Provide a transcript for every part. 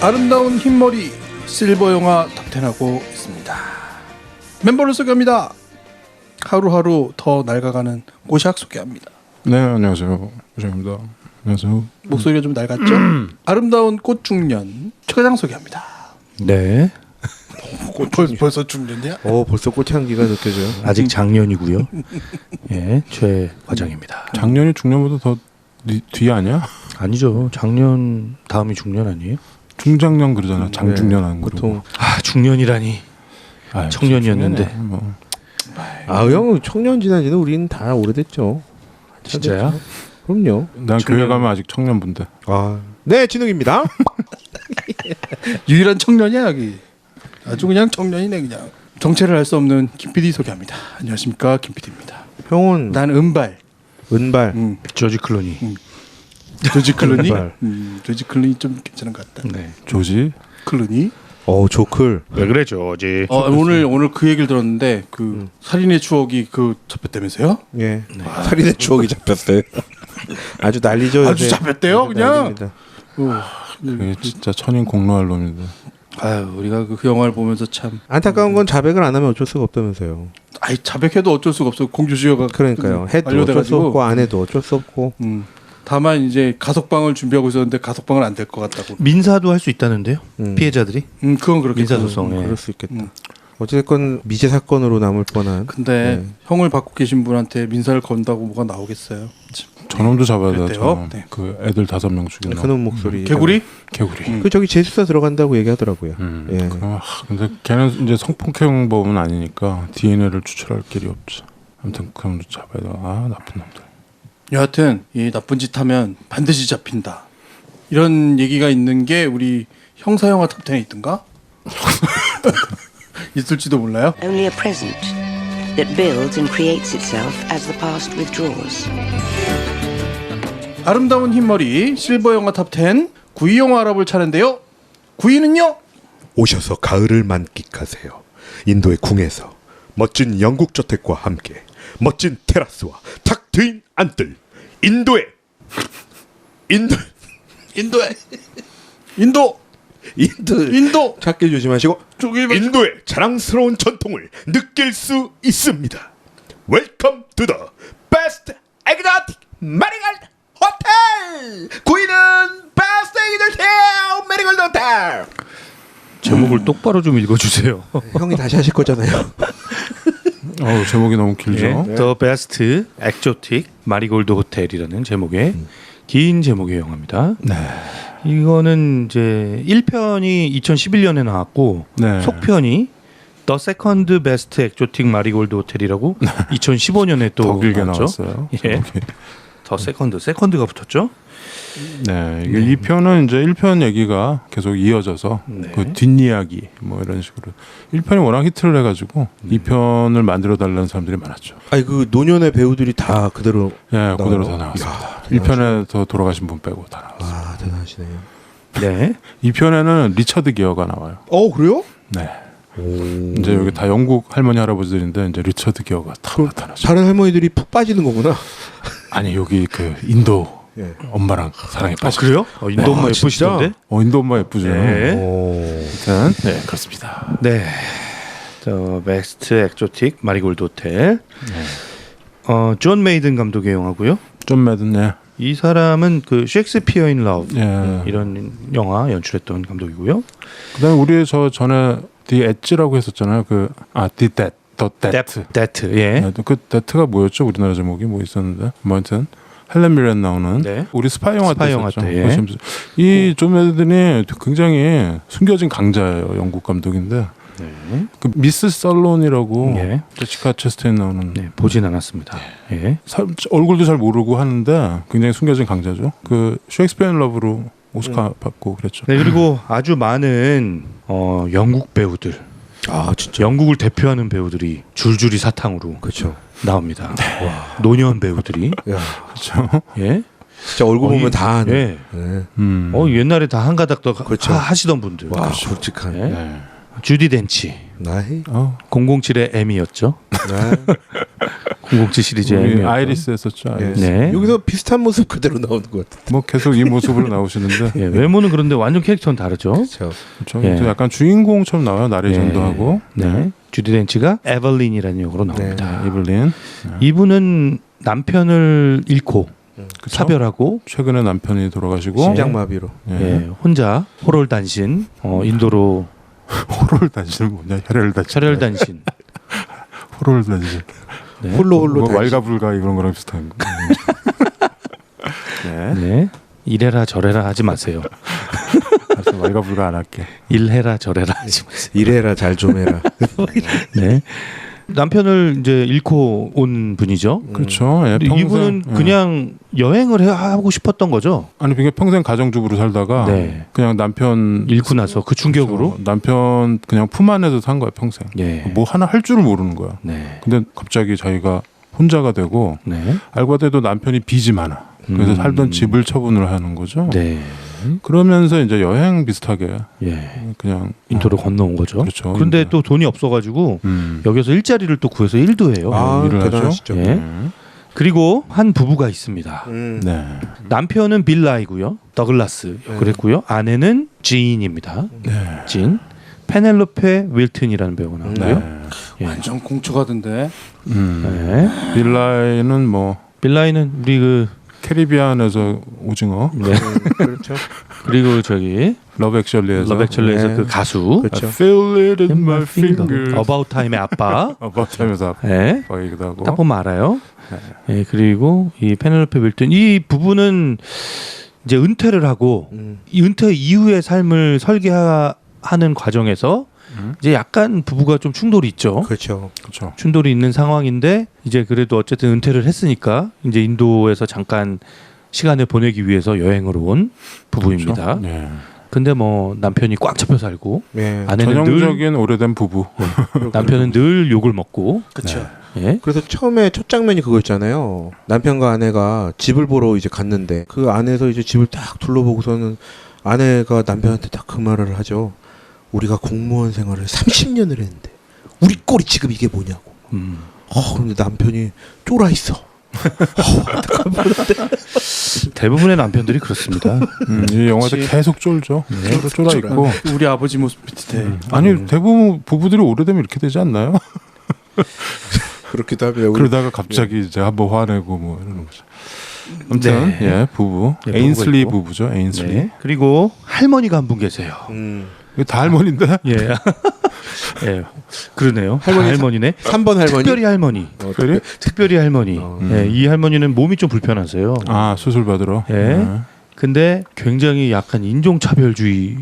아름다운 흰머리 실버 영화 탑10하고 있습니다. 멤버를 소개합니다. 하루하루 더 낡아가는 고샥 소개합니다. 네, 안녕하세요. 고샥입니다. 안녕하세요. 목소리가 좀 낡았죠? 아름다운 꽃중년 최과장 소개합니다. 네. 벌써 중년이야? 벌써 꽃향기가 느껴져요. 아직 작년이고요. 예, 최 과장입니다. 작년이 중년보다 더 뒤 아니야? 아니죠. 작년 다음이 중년 아니에요? 중장년 그러잖아. 장중년 안 그러고. 보통 중년이라니. 청년이었는데. 뭐. 형 청년 지난 지는 우리는 다 오래됐죠. 진짜야? 그럼요. 난 교회 가면 아직 청년분데. 네, 진욱입니다. 유일한 청년이야 여기. 아주 그냥 청년이네 그냥. 정체를 알 수 없는 김 PD 소개합니다. 안녕하십니까, 김 PD입니다. 형은 난 은발. 은발. 조지 클루니. 조지 클루니. 은발. 조지 클루니 좀 괜찮은 것 같다. 네. 조지? 클루니. 조클. 왜 그래 조지? 오늘 그 얘기를 들었는데 그 살인의 추억이 그 잡혔다면서요? 예. 살인의 추억이 잡혔어요. 아주 난리죠. 아주 잡혔대요 그냥. 그게 진짜 천인 공로할 놈인데. 우리가 그 영화를 보면서 참 안타까운 건 자백을 안 하면 어쩔 수가 없다면서요. 자백해도 어쩔 수가 없어. 공주시효가 그러니까요. 해도 어쩔 수 없고 안 해도 어쩔 수 없고. 다만 이제 가석방을 준비하고 있었는데 가석방은 안 될 것 같다고. 민사도 할 수 있다는데요. 피해자들이. 그건 그렇게 민사소송. 그럴 수 있겠다. 어쨌든 미제 사건으로 남을 뻔한. 근데 형을 받고 계신 분한테 민사를 건다고 뭐가 나오겠어요. 저놈도 잡아야 돼. 그랬대요? 네. 그 애들 5명 죽인 놈. 그놈 목소리. 개구리? 개구리. 그 저기 제수사 들어간다고 얘기하더라고요. 예. 근데 걔는 이제 성폭행범은 아니니까 DNA를 추출할 길이 없지. 아무튼 그놈도 잡아야 돼. 나쁜 놈들. 여하튼 이 나쁜 짓 하면 반드시 잡힌다. 이런 얘기가 있는 게 우리 형사영화 탑10에 있던가? 있을지도 몰라요. Only a present that builds and creates itself as the past withdraws. 아름다운 흰머리 실버 영화 탑10 9위 영화 알아볼 차례인데요. 9위는요? 오셔서 가을을 만끽하세요. 인도의 궁에서 멋진 영국 저택과 함께 멋진 테라스와 탁 트인 안뜰 인도 찾기 조심하시고. 인도의 자랑스러운 전통을 느낄 수 있습니다. 웰컴 투 더 베스트 엑소틱 메리골드 호텔. 9위는 베스트 엑소틱 메리골드 호텔. 제목을 똑바로 좀 읽어주세요. 형이 다시 하실 거잖아요. 제목이 너무 길죠. 네. The Best Exotic 마리골드 호텔이라는 제목의 긴 제목의 영화입니다. 네. 이거는 이제 1편이 2011년에 나왔고 네. 속편이 The Second Best Exotic 마리골드 호텔이라고 2015년에 또 더 길게 나왔죠. 나왔어요. 예. 더 세컨드가 붙었죠. 네, 이게 2편은 이제 1편 얘기가 계속 이어져서 그 뒷이야기 뭐 이런 식으로 1편이 워낙 히트를 해가지고 2편을 만들어 달라는 사람들이 많았죠. 그 노년의 배우들이 다 그대로. 예, 그대로 다 나왔습니다. 1편에서 돌아가신 분 빼고 다 나왔습니다. 대단하시네요. 네. 2편에는 리처드 기어가 나와요. 그래요? 네. 이제 여기 다 영국 할머니 할아버지들인데 이제 리처드 기어가 다 나타나죠. 다른 할머니들이 푹 빠지는 거구나. 아니 여기 그 인도 예. 엄마랑 사랑에 빠져. 그래요? 인도 엄마 예쁘시던데? 인도 엄마 예쁘죠. 네. 일단 네 그렇습니다. 네. The Best Exotic 마리골드 호텔. 존 메이든 감독의 영화고요. 존 매든 이 사람은 그 셰익스피어 인 러브 예. 이런 영화 연출했던 감독이고요. 그다음에 우리 저 전에 The Edge라고 했었잖아요. The Death. 데트. 예. 그 데트가 뭐였죠? 우리나라 제목이 뭐 있었는데. 뭐 하여튼 헬렌 미렌 나오는 네. 우리 스파이 영화 때 있었죠. 예. 이존 매든이 굉장히 숨겨진 강자예요. 영국 감독인데. 네. 그 미스 살론이라고 예. 제시카 체스테인 나오는 네, 보진 않았습니다. 예. 얼굴도 잘 모르고 하는데 굉장히 숨겨진 강자죠. 그 셰익스피어 인 러브로 오스카 받고 그랬죠. 네, 그리고 아주 많은 영국 배우들. 진짜 영국을 대표하는 배우들이 줄줄이 사탕으로 그렇죠. 나옵니다. 노년 배우들이. 그렇죠. 예. 진짜 얼굴 보면 다 아는. 예. 네. 옛날에 다 한 가닥 더 그렇죠. 하시던 분들. 와, 굵직한. 예. 네. 주디 덴치. 나이. 007의 M이었죠. 공공지 시리즈의 우리 애미였죠. 아이리스 했었죠. 예. 아이리스. 네. 여기서 비슷한 모습 그대로 나오는 것 같아요. 뭐 계속 이 모습으로 나오시는데 예, 외모는 그런데 완전 캐릭터는 다르죠. 그렇죠. 그렇죠. 예. 약간 주인공처럼 나와요. 나레이션도 하고. 네. 주디 덴치가 에벌린이라는 역으로 나옵니다. 이블린. 이분은 남편을 잃고 그쵸? 사별하고 최근에 남편이 돌아가시고 심장마비로. 예. 예, 혼자 호롤 단신 인도로 호롤 단신은 뭐냐? 혈혈 단신. 철혈 단신 호롤 단신. 네. 홀로 뭐 왈가불가 이런 거랑 비슷한 거. 네. 네. 이래라 저래라 하지 마세요. 알았어. 왈가불가 안 할게. 일해라 저래라 하지 마세요. 이래라 잘 좀 해라. 네. 남편을 이제 잃고 온 분이죠. 그렇죠. 예, 근데 평생, 이분은 예. 그냥 여행을 하고 싶었던 거죠. 아니 그게 평생 가정주부로 살다가 네. 그냥 남편 잃고 나서 그 충격으로. 그렇죠. 남편 그냥 품 안에서 산 거야 평생. 예. 뭐 하나 할 줄을 모르는 거야. 네. 근데 갑자기 자기가 혼자가 되고 네. 알고 봤더니 남편이 빚이 많아. 그래서 살던 집을 처분을 하는 거죠. 네. 그러면서 이제 여행 비슷하게 예. 그냥 인도로 건너온 거죠. 그렇죠. 그런데 인도. 또 돈이 없어가지고 여기서 일자리를 또 구해서 일도 해요. 아, 일을 하죠. 대단하시죠. 예. 그리고 한 부부가 있습니다. 네. 남편은 빌라이고요. 더글라스 역을 했고요. 아내는 지인입니다. 네. 진. 페넬로페 윌튼이라는 배우가 나오고요. 네. 예. 완전 공초가던데. 네. 빌라이는 뭐 빌라이는 우리 그 캐리비안에서 오징어, 네. 그렇죠. 그리고 저기 러브 액츄얼리에서 러브액츄얼리에서 네. 그 가수 그렇죠. I feel it in my fingers. 어바웃 타임의 아빠. About Time에서 네. 아빠이기도 하고. 딱 보면 알아요. 예, 그리고 이 페넬로페 윌튼 이 부부는 이제 은퇴를 하고 이 은퇴 이후의 삶을 설계하는 과정에서 이제 약간 부부가 좀 충돌이 있죠. 그렇죠. 그렇죠. 충돌이 있는 상황인데 이제 그래도 어쨌든 은퇴를 했으니까 이제 인도에서 잠깐 시간을 보내기 위해서 여행을 온 부부입니다. 네. 근데 뭐 남편이 꽉 잡혀 살고 예. 아내는 늘 전형적인 오래된 부부. 남편은 늘 욕을 먹고 그렇죠. 예. 그래서 처음에 첫 장면이 그거였잖아요. 남편과 아내가 집을 보러 이제 갔는데 그 안에서 이제 집을 딱 둘러보고서는 아내가 남편한테 딱 그 말을 하죠. 우리가 공무원 생활을 30년을 했는데 우리 꼴이 지금 이게 뭐냐고. 근데 남편이 쫄아 있어. 대부분의 남편들이 그렇습니다. 이 영화에서 계속 쫄죠. 쫄아 있고. 우리 아버지 모습 비슷해. 아니 대부분 부부들이 오래되면 이렇게 되지 않나요? 그렇기도 하고요. 그러다가 갑자기 이제 한번 화내고 뭐 이러는 거죠. 아무튼 네. 예 부부 예, 에인슬리 부부가 있고. 부부죠. 에인슬리. 네. 그리고 할머니가 한 분 계세요. 이거 다 할머니인데. 예. 예. 그러네요. 할머니 할머니네. 3번 할머니. 특별히 할머니. 특별히? 특별히 할머니. 예, 이 할머니는 몸이 좀 불편하세요. 아 수술 받으러. 예. 네. 근데 굉장히 약간 인종차별주의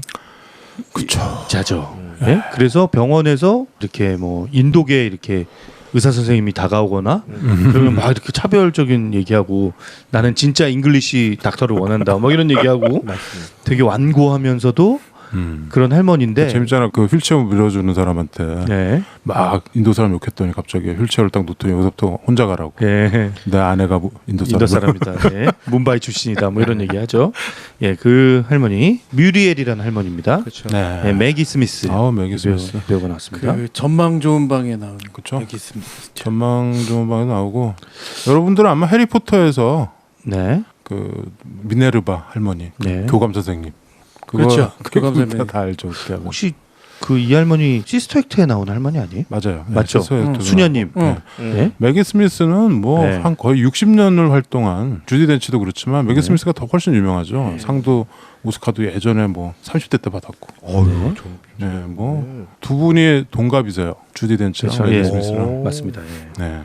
자죠. 예? 그래서 병원에서 이렇게 뭐 인도계 이렇게 의사 선생님이 다가오거나 그러면 막 이렇게 차별적인 얘기하고 나는 진짜 잉글리시 닥터를 원한다. 뭐 이런 얘기하고 되게 완고하면서도 그런 할머니인데 재밌잖아. 그 휠체어 밀어주는 사람한테 네. 막 인도 사람 욕했더니 갑자기 휠체어를 딱 놓더니 여기서부터 혼자 가라고. 예. 내 아내가 인도 사람. 인도 사람이다. 예. 문바이 출신이다. 뭐 이런 얘기하죠. 예, 그 할머니 뮤리엘이라는 할머니입니다. 그렇죠. 네. 예, 매기 스미스. 아우 매기 스미스. 배우가 나왔습니다. 그 전망 좋은 방에 나오는 그쵸. 여기 있습니다. 전망 좋은 방에 나오고 여러분들은 아마 해리포터에서 네. 그 미네르바 할머니 네. 교감 선생님 그거 그렇죠. 교감 그거 선생님. 다 알죠. 어떻게 하면. 혹시 그 이 할머니 시스터 액트에 나온 할머니 아니에요? 맞아요. 맞죠? 네, 수녀님. 네. 네. 매기 스미스는 뭐 네. 한 거의 60년을 활동한 주디 덴치도 그렇지만 매기 스미스가 더 훨씬 유명하죠. 상도 오스카도 예전에 뭐 30대 때 받았고. 네. 네, 뭐 두 분이 동갑이세요. 주디 덴치랑 그렇죠. 매기 예. 스미스랑. 맞습니다. 예. 네.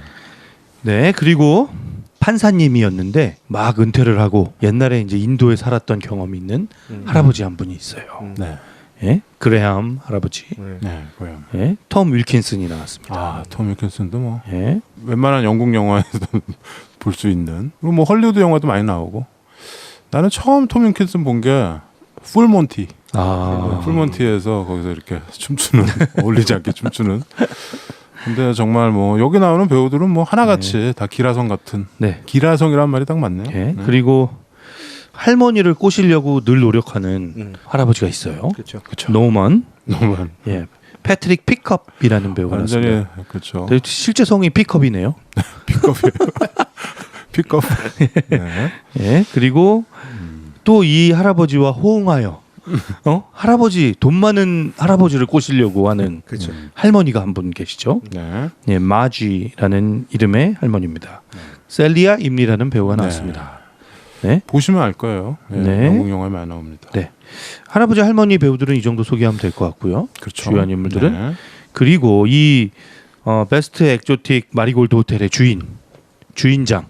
네, 그리고 판사님이었는데 막 은퇴를 하고 옛날에 이제 인도에 살았던 경험이 있는 할아버지 한 분이 있어요. 네. 예? 그레함 할아버지. 네, 뭐요. 예? 톰 윌킨슨이 나왔습니다. 아, 톰 윌킨슨도 뭐 예? 웬만한 영국 영화에서 볼 수 있는. 그리고 뭐 헐리우드 영화도 많이 나오고. 나는 처음 톰 윌킨슨 본 게 풀몬티. 아, 풀몬티에서 거기서 이렇게 춤추는 어울리지 않게 춤추는. 근데 정말 뭐 여기 나오는 배우들은 뭐 하나같이 다 기라성 같은. 네. 기라성이란 말이 딱 맞네요. 예? 네. 그리고 할머니를 꼬시려고 늘 노력하는 할아버지가 있어요. 그렇죠. 노먼. 너무 예. 패트릭 피컵이라는 배우가 완전히 나왔습니다. 그렇죠. 실제 성이 피컵이네요. 픽업이에요. 픽업. 네. 예. 그리고 또 이 할아버지와 호응하여 할아버지 돈 많은 할아버지를 꼬시려고 하는 그렇죠. 할머니가 한 분 계시죠. 네. 예, 마지라는 이름의 할머니입니다. 셀리아 임리라는 배우가 나왔습니다. 네. 보시면 알 거예요. 네. 네. 영국 영화에 많이 나옵니다. 네. 할아버지 할머니 배우들은 이 정도 소개하면 될 것 같고요. 그렇죠. 주요한 인물들은 네. 그리고 이 베스트 엑조틱 마리골드 호텔의 주인장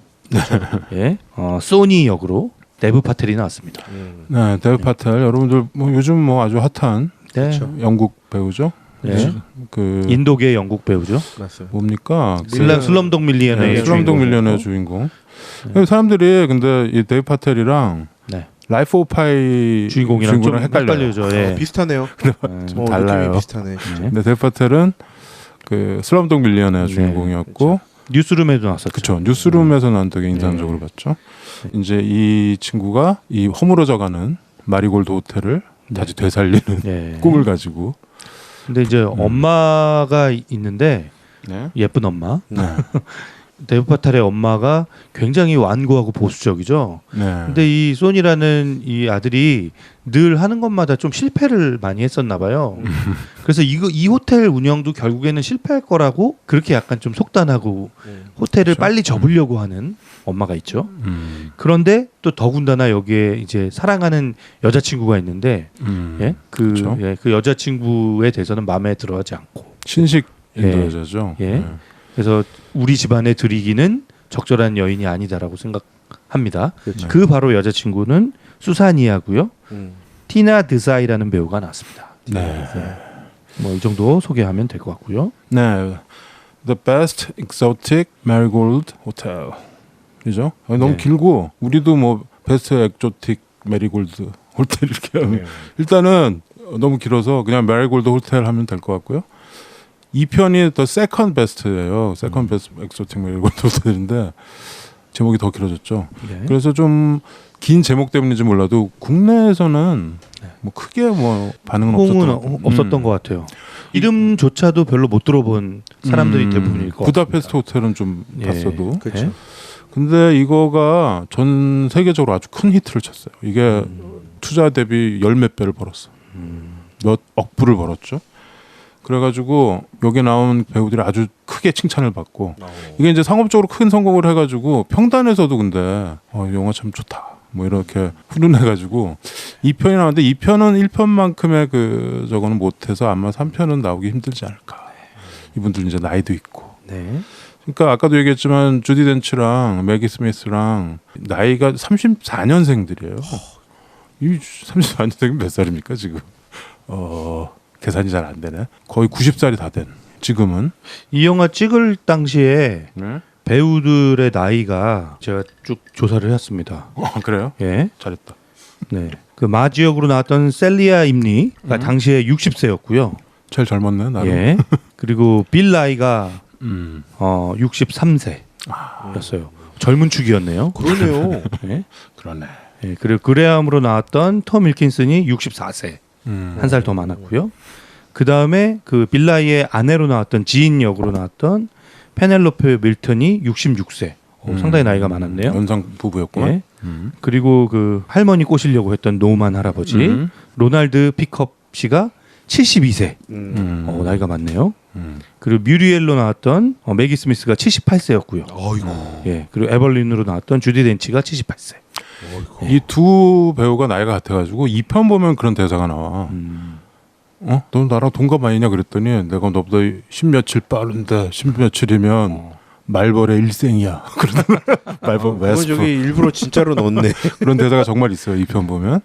예, 소니 역으로 데브 파텔이 나왔습니다. 네, 데브 파텔 여러분들 뭐 요즘 뭐 아주 핫한 네. 영국 배우죠. 네. 그 인도계 영국 배우죠. 맞습니다. 뭡니까? 슬럼독 밀리언의 슬럼독 밀리언의 주인공. 사람들이 근데 이 데브 파텔이랑 네. 라이프 오브 파이 주인공이랑 좀 헷갈려요. 헷갈려죠. 예. 비슷하네요. 좀 달라요. 느낌이 비슷하네. 네. 근데 데브 파텔은 그 슬럼독 밀리언의 주인공이었고, 뉴스룸에도 나왔었죠. 그렇죠. 뉴스룸에서 난 되게 인상적으로 봤죠. 이제 이 친구가 이 허물어져가는 마리골드 호텔을 다시 되살리는 네. 꿈을 가지고. 근데 이제 엄마가 있는데 네. 예쁜 엄마. 네. 데브 파텔의 엄마가 굉장히 완고하고 보수적이죠. 네. 근데 이 소니라는 이 아들이 늘 하는 것마다 좀 실패를 많이 했었나 봐요. 그래서 이 호텔 운영도 결국에는 실패할 거라고 그렇게 약간 좀 속단하고 호텔을 그렇죠. 빨리 접으려고 하는 엄마가 있죠. 그런데 또 더군다나 여기에 이제 사랑하는 여자친구가 있는데 예? 그렇죠. 그 여자친구에 대해서는 마음에 들어하지 않고 신식 인도 예. 여자죠. 예. 네. 그래서 우리 집안에 들이기는 적절한 여인이 아니다라고 생각합니다. 그렇죠. 그 바로 여자친구는 수사니아고요. 티나 드사이라는 배우가 나왔습니다. 네. 뭐 이 정도 소개하면 될 것 같고요. 네. The Best Exotic Marigold Hotel. 이죠? 너무 네. 길고 우리도 뭐 베스트 엑조틱 메리골드 호텔 이렇게 하면 일단은 너무 길어서 그냥 메리골드 호텔 하면 될 것 같고요. 2편이 더 세컨드 베스트예요. 세컨드 베스트 엑소틱 메리골드 호텔인데 제목이 더 길어졌죠. 네. 그래서 좀 긴 제목 때문인지 몰라도 국내에서는 뭐 크게 뭐 반응은 호응은 없었던 것 같아요. 이름조차도 별로 못 들어본 사람들이 대부분일 것 부다페스트 같습니다. 호텔은 좀 예. 봤어도. 그렇죠. 근데 이거가 전 세계적으로 아주 큰 히트를 쳤어요. 이게 투자 대비 열 몇 배를 벌었어. 몇 억 불을 벌었죠. 그래가지고 여기 나온 배우들이 아주 크게 칭찬을 받고 이게 이제 상업적으로 큰 성공을 해가지고 평단에서도 근데 영화 참 좋다. 뭐 이렇게 훈훈해가지고 2편이 나왔는데 2편은 1편만큼의 그 저거는 못해서 아마 3편은 나오기 힘들지 않을까. 이분들 이제 나이도 있고. 네. 그러니까 아까도 얘기했지만 주디 덴치랑 매기 스미스랑 나이가 34년생들이에요. 이 34년생이 몇 살입니까 지금? 계산이 잘 안 되네. 거의 90살이 다 된. 지금은. 이 영화 찍을 당시에 네. 배우들의 나이가 제가 쭉 조사를 했습니다. 그래요? 예. 잘했다. 네. 그 마지역으로 나왔던 셀리아 임리가 당시에 60세였고요. 제일 젊었네 나름. 예. 그리고 빌 나이가 63세였어요. 젊은 축이었네요. 그러네요. 예. 그러네. 예. 그리고 그레함으로 나왔던 톰 윌킨슨이 64세. 한 살 더 많았고요. 그 다음에 그 빌라이의 아내로 나왔던 지인 역으로 나왔던 페넬로페 밀턴이 66세. 상당히 나이가 많았네요. 연상 부부였구나. 예. 그리고 그 할머니 꼬시려고 했던 노만 할아버지 로날드 피컵 씨가 72세. 나이가 많네요. 그리고 뮤리엘로 나왔던 매기 스미스가 78세였고요. 어이구. 예. 그리고 에벌린으로 나왔던 주디 덴치가 78세. 이 두 배우가 나이가 같아가지고 2편 보면 그런 대사가 나와. 너 나랑 동갑 아니냐 그랬더니 내가 너보다 10며칠 빠른데 10며칠이면 말벌의 일생이야. 그러더라. 말벌 그건 웨스프. 저기 일부러 진짜로 넣었네. 그런 대사가 정말 있어요. 2편 보면.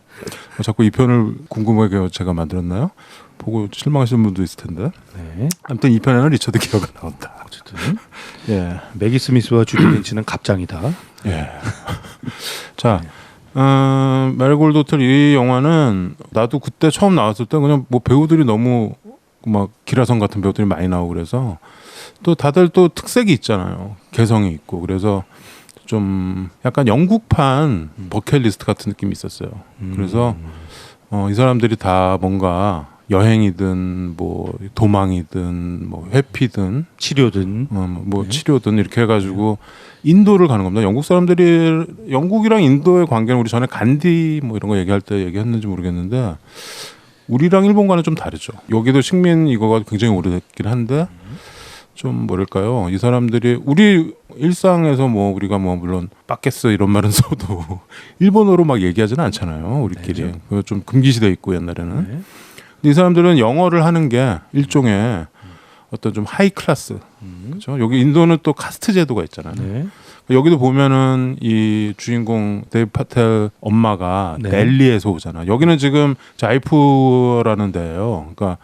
자꾸 2편을 궁금하게 제가 만들었나요? 보고 실망하시는 분도 있을 텐데. 네. 아무튼 2편에는 리처드 기어가 나온다. 어쨌든 예. 매기 스미스와 주디 덴치는 갑장이다. 예. 자, 메리골드 호텔 이 영화는 나도 그때 처음 나왔을 때 그냥 뭐 배우들이 너무 막 기라성 같은 배우들이 많이 나오고 그래서 또 다들 또 특색이 있잖아요. 개성이 있고 그래서 좀 약간 영국판 버킷리스트 같은 느낌이 있었어요. 그래서 이 사람들이 다 뭔가 여행이든 뭐 도망이든 뭐 회피든 치료든 뭐 치료든 이렇게 해가지고 인도를 가는 겁니다. 영국 사람들이 영국이랑 인도의 관계는 우리 전에 간디 뭐 이런 거 얘기할 때 얘기했는지 모르겠는데 우리랑 일본과는 좀 다르죠. 여기도 식민 이거가 굉장히 오래됐긴 한데 좀 뭐랄까요? 이 사람들이 우리 일상에서 뭐 우리가 뭐 물론 빠겠어 이런 말은 써도 일본어로 막 얘기하지는 않잖아요. 우리끼리. 그거 좀 금기시돼 있고 옛날에는. 근데 이 사람들은 영어를 하는 게 일종의 어떤 좀 하이 클래스. 그렇죠? 여기 인도는 또 카스트 제도가 있잖아요. 네. 여기도 보면은 이 주인공 데이브 파텔 엄마가 네. 델리에서 오잖아. 여기는 지금 자이푸라는 데예요. 그러니까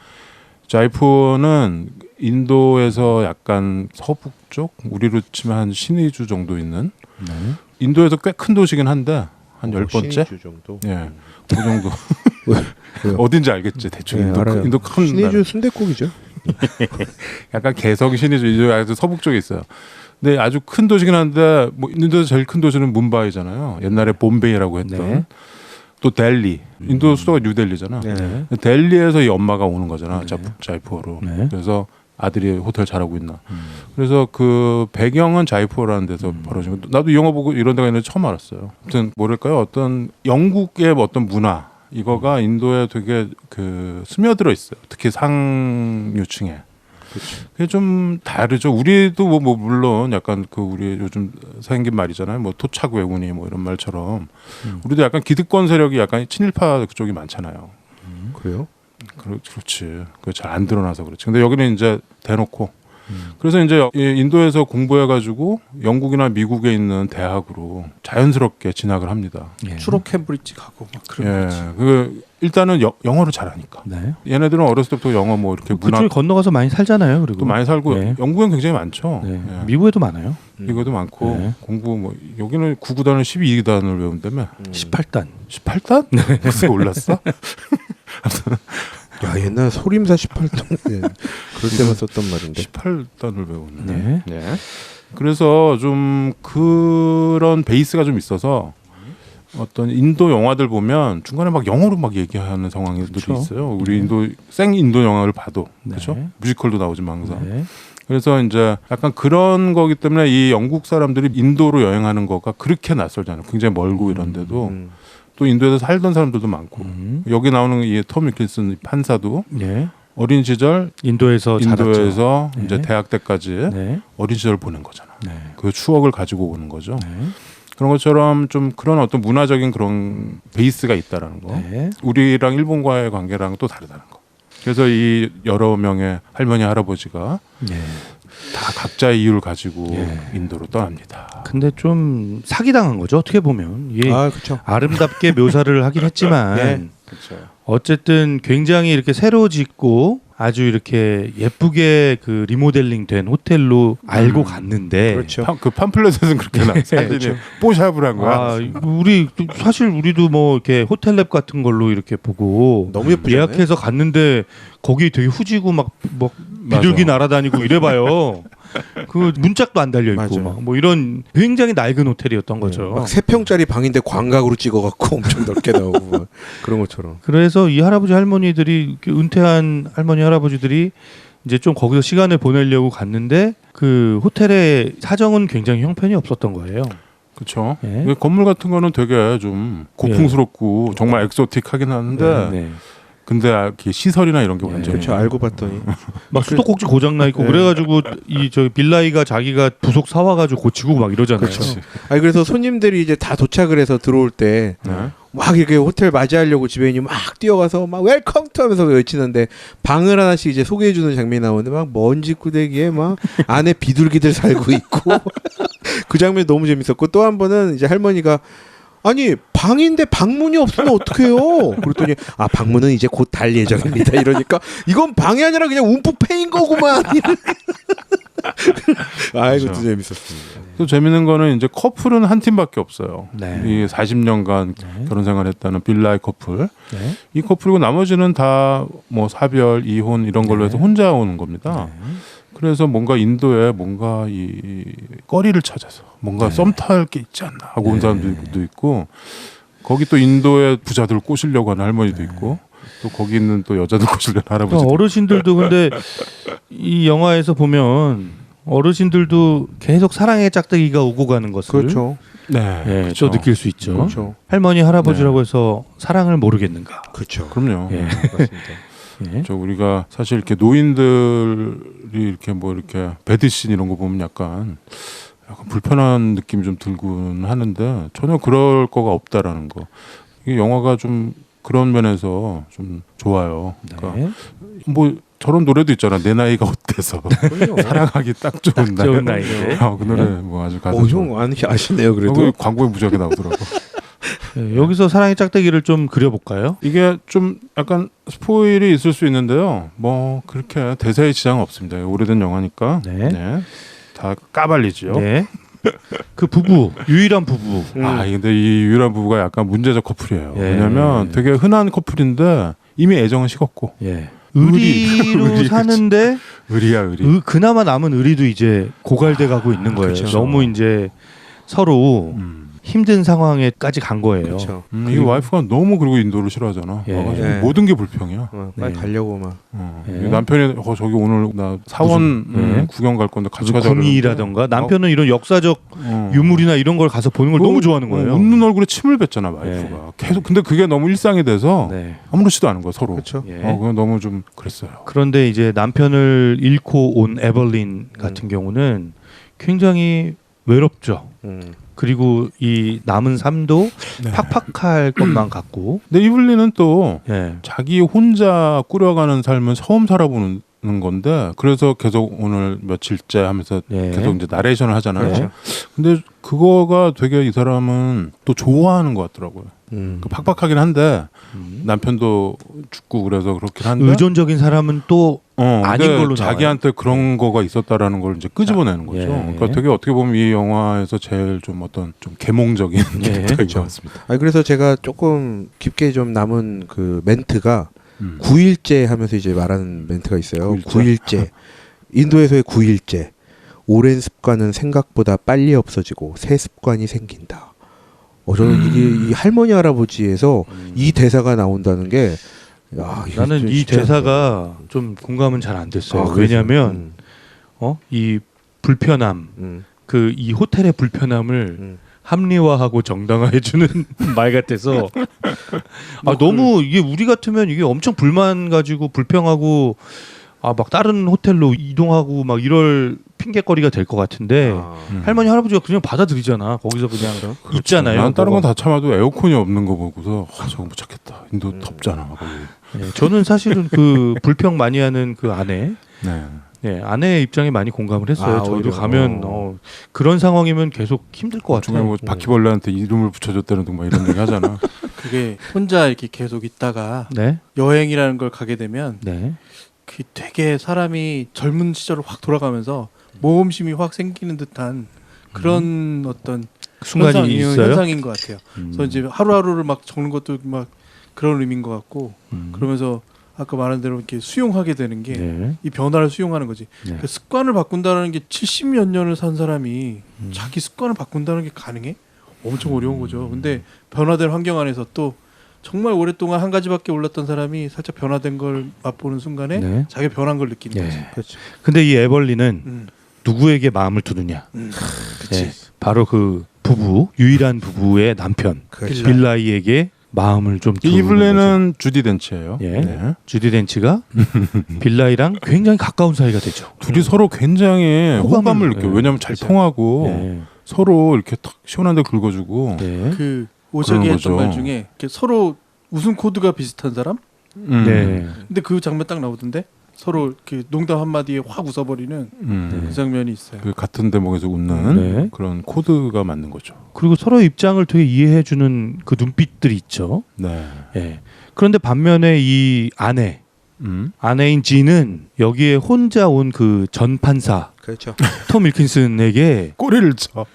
자이푸는 인도에서 약간 서북쪽, 우리로 치면 한 신의주 정도 있는 인도에서 꽤 큰 도시긴 한데 한 10번째? 신의주 정도. 예, 그 정도. 왜요? 어딘지 알겠지 대충. 네, 인도, 알아요. 인도 큰 신의주 나라. 순댓국이죠. 약간 개성 신의주 이쪽 아주 서북 쪽에 있어요. 근데 아주 큰 도시긴 한데 뭐 인도에서 제일 큰 도시는 뭄바이잖아요. 옛날에 봄베이라고 했던. 네. 또 델리. 인도 수도가 뉴델리잖아. 네. 델리에서 이 엄마가 오는 거잖아. 자이푸어로. 네. 그래서 아들이 호텔 잘하고 있나. 그래서 그 배경은 자이푸어라는 데서 벌어진 거. 나도 이 영화 보고 이런 데가 있는지 처음 알았어요. 아무튼 뭐랄까요? 어떤 영국의 어떤 문화 이거가 인도에 되게 그 스며들어 있어요. 특히 상류층에. 그게 좀 다르죠. 우리도 뭐 물론 약간 그 우리 요즘 생긴 말이잖아요. 뭐 토착 외군이 뭐 이런 말처럼 우리도 약간 기득권 세력이 약간 친일파 그쪽이 많잖아요. 그래요? 그렇지. 그게 잘 안 드러나서 그렇지. 근데 여기는 이제 대놓고. 그래서 이제 인도에서 공부해가지고 영국이나 미국에 있는 대학으로 자연스럽게 진학을 합니다. 예. 주로 캠브리지 가고 막 그런 예, 거지. 그 일단은 영어를 잘하니까. 네. 얘네들은 어렸을 때부터 영어 뭐 이렇게 문화 그쪽에 건너가서 많이 살잖아요. 그리고 또 많이 살고 네. 영국엔 굉장히 많죠. 네. 예. 미국에도 많아요. 이것도 많고 네. 공부 뭐 여기는 9구단을 12단을 외운다며 18단. 18단? 글쎄 올랐어? 야 옛날 소림사 18동 그럴 때만 썼던 말인데. 18단을 외우네. 네. 네. 그래서 좀 그런 베이스가 좀 있어서 어떤 인도 영화들 보면 중간에 막 영어로 막 얘기하는 상황들이 그렇죠. 있어요. 우리 인도 생 인도 영화를 봐도 네. 그렇죠? 뮤지컬도 나오지만 항상. 네. 그래서 이제 약간 그런 거기 때문에 이 영국 사람들이 인도로 여행하는 거가 그렇게 낯설잖아요. 굉장히 멀고 이런데도 또 인도에서 살던 사람들도 많고 여기 나오는 이 톰 윌킨슨 이 판사도 네. 어린 시절 인도에서 인도에서 네. 이제 대학 때까지 네. 어린 시절 보낸 거잖아. 네. 그 추억을 가지고 오는 거죠. 네. 그런 것처럼 좀 그런 어떤 문화적인 그런 베이스가 있다라는 거. 네. 우리랑 일본과의 관계랑 또 다르다는 거. 그래서 이 여러 명의 할머니 할아버지가 네. 다 각자의 이유를 가지고 예. 인도로 떠납니다. 근데 좀 사기당한 거죠. 어떻게 보면. 이게 아 그렇죠. 아름답게 묘사를 하긴 했지만 네. 그렇죠. 어쨌든 굉장히 이렇게 새로 짓고 아주 이렇게 예쁘게 그 리모델링된 호텔로 알고 갔는데 그렇죠. 그 팜플렛에서는 그렇게 나 사진이 그렇죠. 뽀샵을 한 거야. 아, 우리 사실 우리도 뭐 이렇게 호텔랩 같은 걸로 이렇게 보고 너무 예쁘잖아요. 예약해서 갔는데 거기 되게 후지고 막 비둘기 맞아. 날아다니고 이래봐요. 그 문짝도 안 달려 있고 맞아요. 막 뭐 이런 굉장히 낡은 호텔이었던 거죠. 막 3평짜리 방인데 광각으로 찍어갖고 엄청 넓게 나오고 막 그런 것처럼. 그래서 이 할아버지 할머니들이 이렇게 은퇴한 할머니 할아버지들이 이제 좀 거기서 시간을 보내려고 갔는데 그 호텔의 사정은 굉장히 형편이 없었던 거예요. 그렇죠. 예. 건물 같은 거는 되게 좀 고풍스럽고 정말 엑소틱하긴 하는데 네. 근데 이렇게 시설이나 이런 게 완전히 그렇죠. 알고 봤더니 막 수도꼭지 고장 나 있고 네. 그래가지고 이 저 빌라이가 자기가 부속 사와가지고 고치고 막 이러잖아요. 그렇죠. 아니 그래서 손님들이 이제 다 도착을 해서 들어올 때 막 네. 이렇게 호텔 맞이하려고 지배인이 막 뛰어가서 막 웰컴 투 하면서 외치는데 방을 하나씩 이제 소개해 주는 장면이 나오는데 막 먼지 꾸대기에 막 안에 비둘기들 살고 있고 그 장면이 너무 재밌었고 또 한 번은 이제 할머니가 아니 방인데 방문이 없으면 어떡해요? 그랬더니 아 방문은 이제 곧 달 예정입니다. 이러니까 이건 방이 아니라 그냥 움푹 패인 거구만. 아 이것도 그렇죠. 재밌었습니다. 또 재밌는 거는 이제 커플은 한 팀밖에 없어요. 네. 이 40년간 네. 결혼 생활했다는 빌라의 커플. 네. 이 커플이고 나머지는 다 뭐 사별, 이혼 이런 걸로 해서 혼자 오는 겁니다. 그래서 뭔가 인도에 뭔가 이 거리를 찾아서 뭔가 썸 탈 게 있지 않나 하고 온 사람들도 있고 거기 또 인도의 부자들 꼬시려고 하는 할머니도 있고 또 거기 있는 또 여자들 꼬시려는 할아버지. 그러니까 어르신들도 근데 이 영화에서 보면 어르신들도 계속 사랑의 짝대기가 오고 가는 것을 그렇죠. 네, 예, 그렇죠. 또 느낄 수 있죠. 그렇죠. 할머니 할아버지라고 해서 사랑을 모르겠는가. 그렇죠. 그럼요. 예. 맞습니다. 예. 저 우리가 사실 이렇게 노인들이 이렇게 뭐 이렇게 배드신 이런 거 보면 약간 불편한 느낌이 좀 들곤 하는데 전혀 그럴 거가 없다라는 거. 이 영화가 좀 그런 면에서 좀 좋아요. 그러니까 네. 뭐 저런 노래도 있잖아. 내 나이가 어때서 사랑하기 딱 좋은 나이. 좋은 나이인데. 그 노래 뭐 아주 가사. 형 아시네요 그래도. 광고에 무지하게 나오더라고. 예, 여기서 사랑의 짝대기를 좀 그려볼까요? 이게 좀 약간 스포일이 있을 수 있는데요. 뭐 그렇게 대사에 지장은 없습니다. 오래된 영화니까. 네. 다 까발리죠. 네. 그 부부 유일한 부부. 아 근데 이 유일한 부부가 약간 문제적 커플이에요. 예. 왜냐면 되게 흔한 커플인데 이미 애정은 식었고 예. 의리로 의리, 사는데 의리야 의리. 그나마 남은 의리도 이제 고갈돼 가고 있는 거예요. 그쵸. 너무 이제 서로 힘든 상황에까지 간 거예요. 그렇죠. 이 와이프가 너무 그리고 인도를 싫어하잖아. 예. 와가지고 예. 모든 게 불평이야. 빨리 네. 가려고 막. 예. 이 남편이 저기 오늘 나 사원 무슨, 예. 구경 갈 건데 같이 무슨 가자. 궁이라던가 남편은 이런 역사적 유물이나 이런 걸 가서 보는 걸 너무 좋아하는 거예요. 웃는 얼굴에 침을 뱉잖아 와이프가. 계속 근데 그게 너무 일상이 돼서 네. 아무렇지도 않은 거야 서로. 그렇죠. 예. 그건 너무 좀 그랬어요. 그런데 이제 남편을 잃고 온 에벌린 같은 경우는 굉장히 외롭죠. 그리고 이 남은 삶도 네. 팍팍할 것만 같고. 근데 이블리는 또 예. 자기 혼자 꾸려가는 삶은 처음 살아보는 건데 그래서 계속 오늘 며칠째 하면서 예. 계속 이제 나레이션을 하잖아요. 그렇죠. 근데 그거가 되게 이 사람은 또 좋아하는 것 같더라고요. 그 팍팍하긴 한데 남편도 죽고 그래서 그렇긴 한데 의존적인 사람은 또 아닌 근데 걸로 자기한테 그런 거가 있었다라는 걸 이제 끄집어내는 거죠. 예. 그러니까 되게 어떻게 보면 이 영화에서 제일 좀 어떤 좀 계몽적인 예. 캐릭터인 것 같습니다. 아니 그래서 제가 조금 깊게 좀 남은 그 멘트가 9일 9일째 하면서 이제 말하는 멘트가 있어요. 9일째. 9일째. 인도에서의 9일째. 오랜 습관은 생각보다 빨리 없어지고 새 습관이 생긴다. 저는 이게 이 할머니 할아버지에서 이 대사가 나온다는 게 이게 나는 좀 이 쉽지 대사가 좀 공감은 잘 안 됐어요. 않다. 그래서? 왜냐하면 이 불편함, 그 이 호텔의 불편함을 합리화하고 정당화해주는 말 같아서 너무 이게 우리 같으면 이게 엄청 불만 가지고 불평하고 막 다른 호텔로 이동하고 막 이럴 핑계거리가 될 것 같은데 할머니 할아버지가 그냥 받아들이잖아. 거기서 그냥 있잖아요. 난 다른 건 뭐가. 다 참아도 에어컨이 없는 거 보고서 저거 못 찾겠다. 인도 덥잖아. 거기. 네, 저는 사실은 그 불평 많이 하는 그 아내, 네. 아내의 입장에 많이 공감을 했어요. 저희도 오히려. 가면 그런 상황이면 계속 힘들 것 중에 같아요. 뭐 바퀴벌레한테 이름을 붙여줬다는 등 막 이런 얘기 하잖아. 그게 혼자 이렇게 계속 있다가 네, 여행이라는 걸 가게 되면 네, 그 되게 사람이 젊은 시절로 확 돌아가면서 모험심이 확 생기는 듯한 그런 어떤 순간이 있어요. 현상인 것 같아요. 그래서 이제 하루하루를 막 적는 것도 막 그런 의미인 것 같고 그러면서 아까 말한 대로 이렇게 수용하게 되는 게 이 네. 변화를 수용하는 거지. 네. 그 습관을 바꾼다는 게 70몇 년을 산 사람이 자기 습관을 바꾼다는 게 가능해? 엄청 어려운 거죠. 근데 변화된 환경 안에서 또 정말 오랫동안 한 가지밖에 올랐던 사람이 살짝 변화된 걸 맛보는 순간에 네. 자기가 변한 걸 느끼는 네. 거지. 그렇죠. 근데 이 에벌리는 음. 누구에게 마음을 두느냐? 그치. 네, 바로 그 부부, 유일한 부부의 남편 그렇죠. 빌라이에게 마음을 좀 두는 거죠. 이블리는 주디 덴치예요. 예. 네. 주디 덴치가 빌라이랑 굉장히 가까운 사이가 되죠. 둘이 서로 굉장히 호감을 느껴요. 네. 왜냐하면 잘 그렇죠. 통하고 네. 서로 이렇게 탁 시원한 데 긁어주고. 네. 그 오적이 그런 했던 거죠. 말 중에 이렇게 서로 웃음 코드가 비슷한 사람? 네. 근데 그 장면 딱 나오던데 서로 이렇게 농담 한마디에 확 웃어버리는 그 장면이 있어요. 그 같은 대목에서 웃는 네. 그런 코드가 맞는 거죠. 그리고 서로 입장을 되게 이해해주는 그 눈빛들이 있죠. 네. 예. 그런데 반면에 이 아내인 지는 여기에 혼자 온 그 전 판사 그렇죠. 톰 윌킨슨에게 꼬리를 쳐.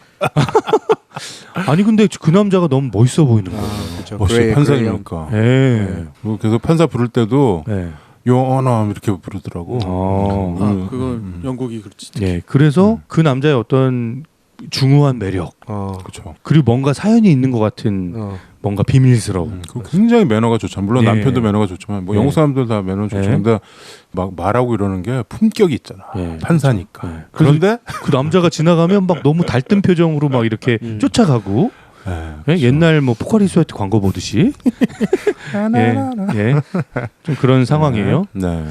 아니 근데 그 남자가 너무 멋있어 보이는 거예요. 그렇죠. 멋있어 판사니까. 예. 뭐 계속 판사 부를 때도 예. 요어나 이렇게 부르더라고. 어. 아, 그건 영국이 그렇지. 예. 그래서 그 남자의 어떤 중후한 매력 그렇죠. 그리고 뭔가 사연이 있는 것 같은 뭔가 비밀스러움. 굉장히 매너가 좋죠. 물론 예. 남편도 매너가 좋지만 뭐 예. 영국 사람들 다 매너 좋죠. 예. 근데 막 말하고 이러는 게 품격이 있잖아. 예. 판사니까. 예. 그런데 그 남자가 지나가면 막 너무 달뜬 표정으로 막 이렇게 쫓아가고 예, 예? 옛날 뭐 포카리 스웨트 광고 보듯이 예. 좀 그런 상황이에요. 네.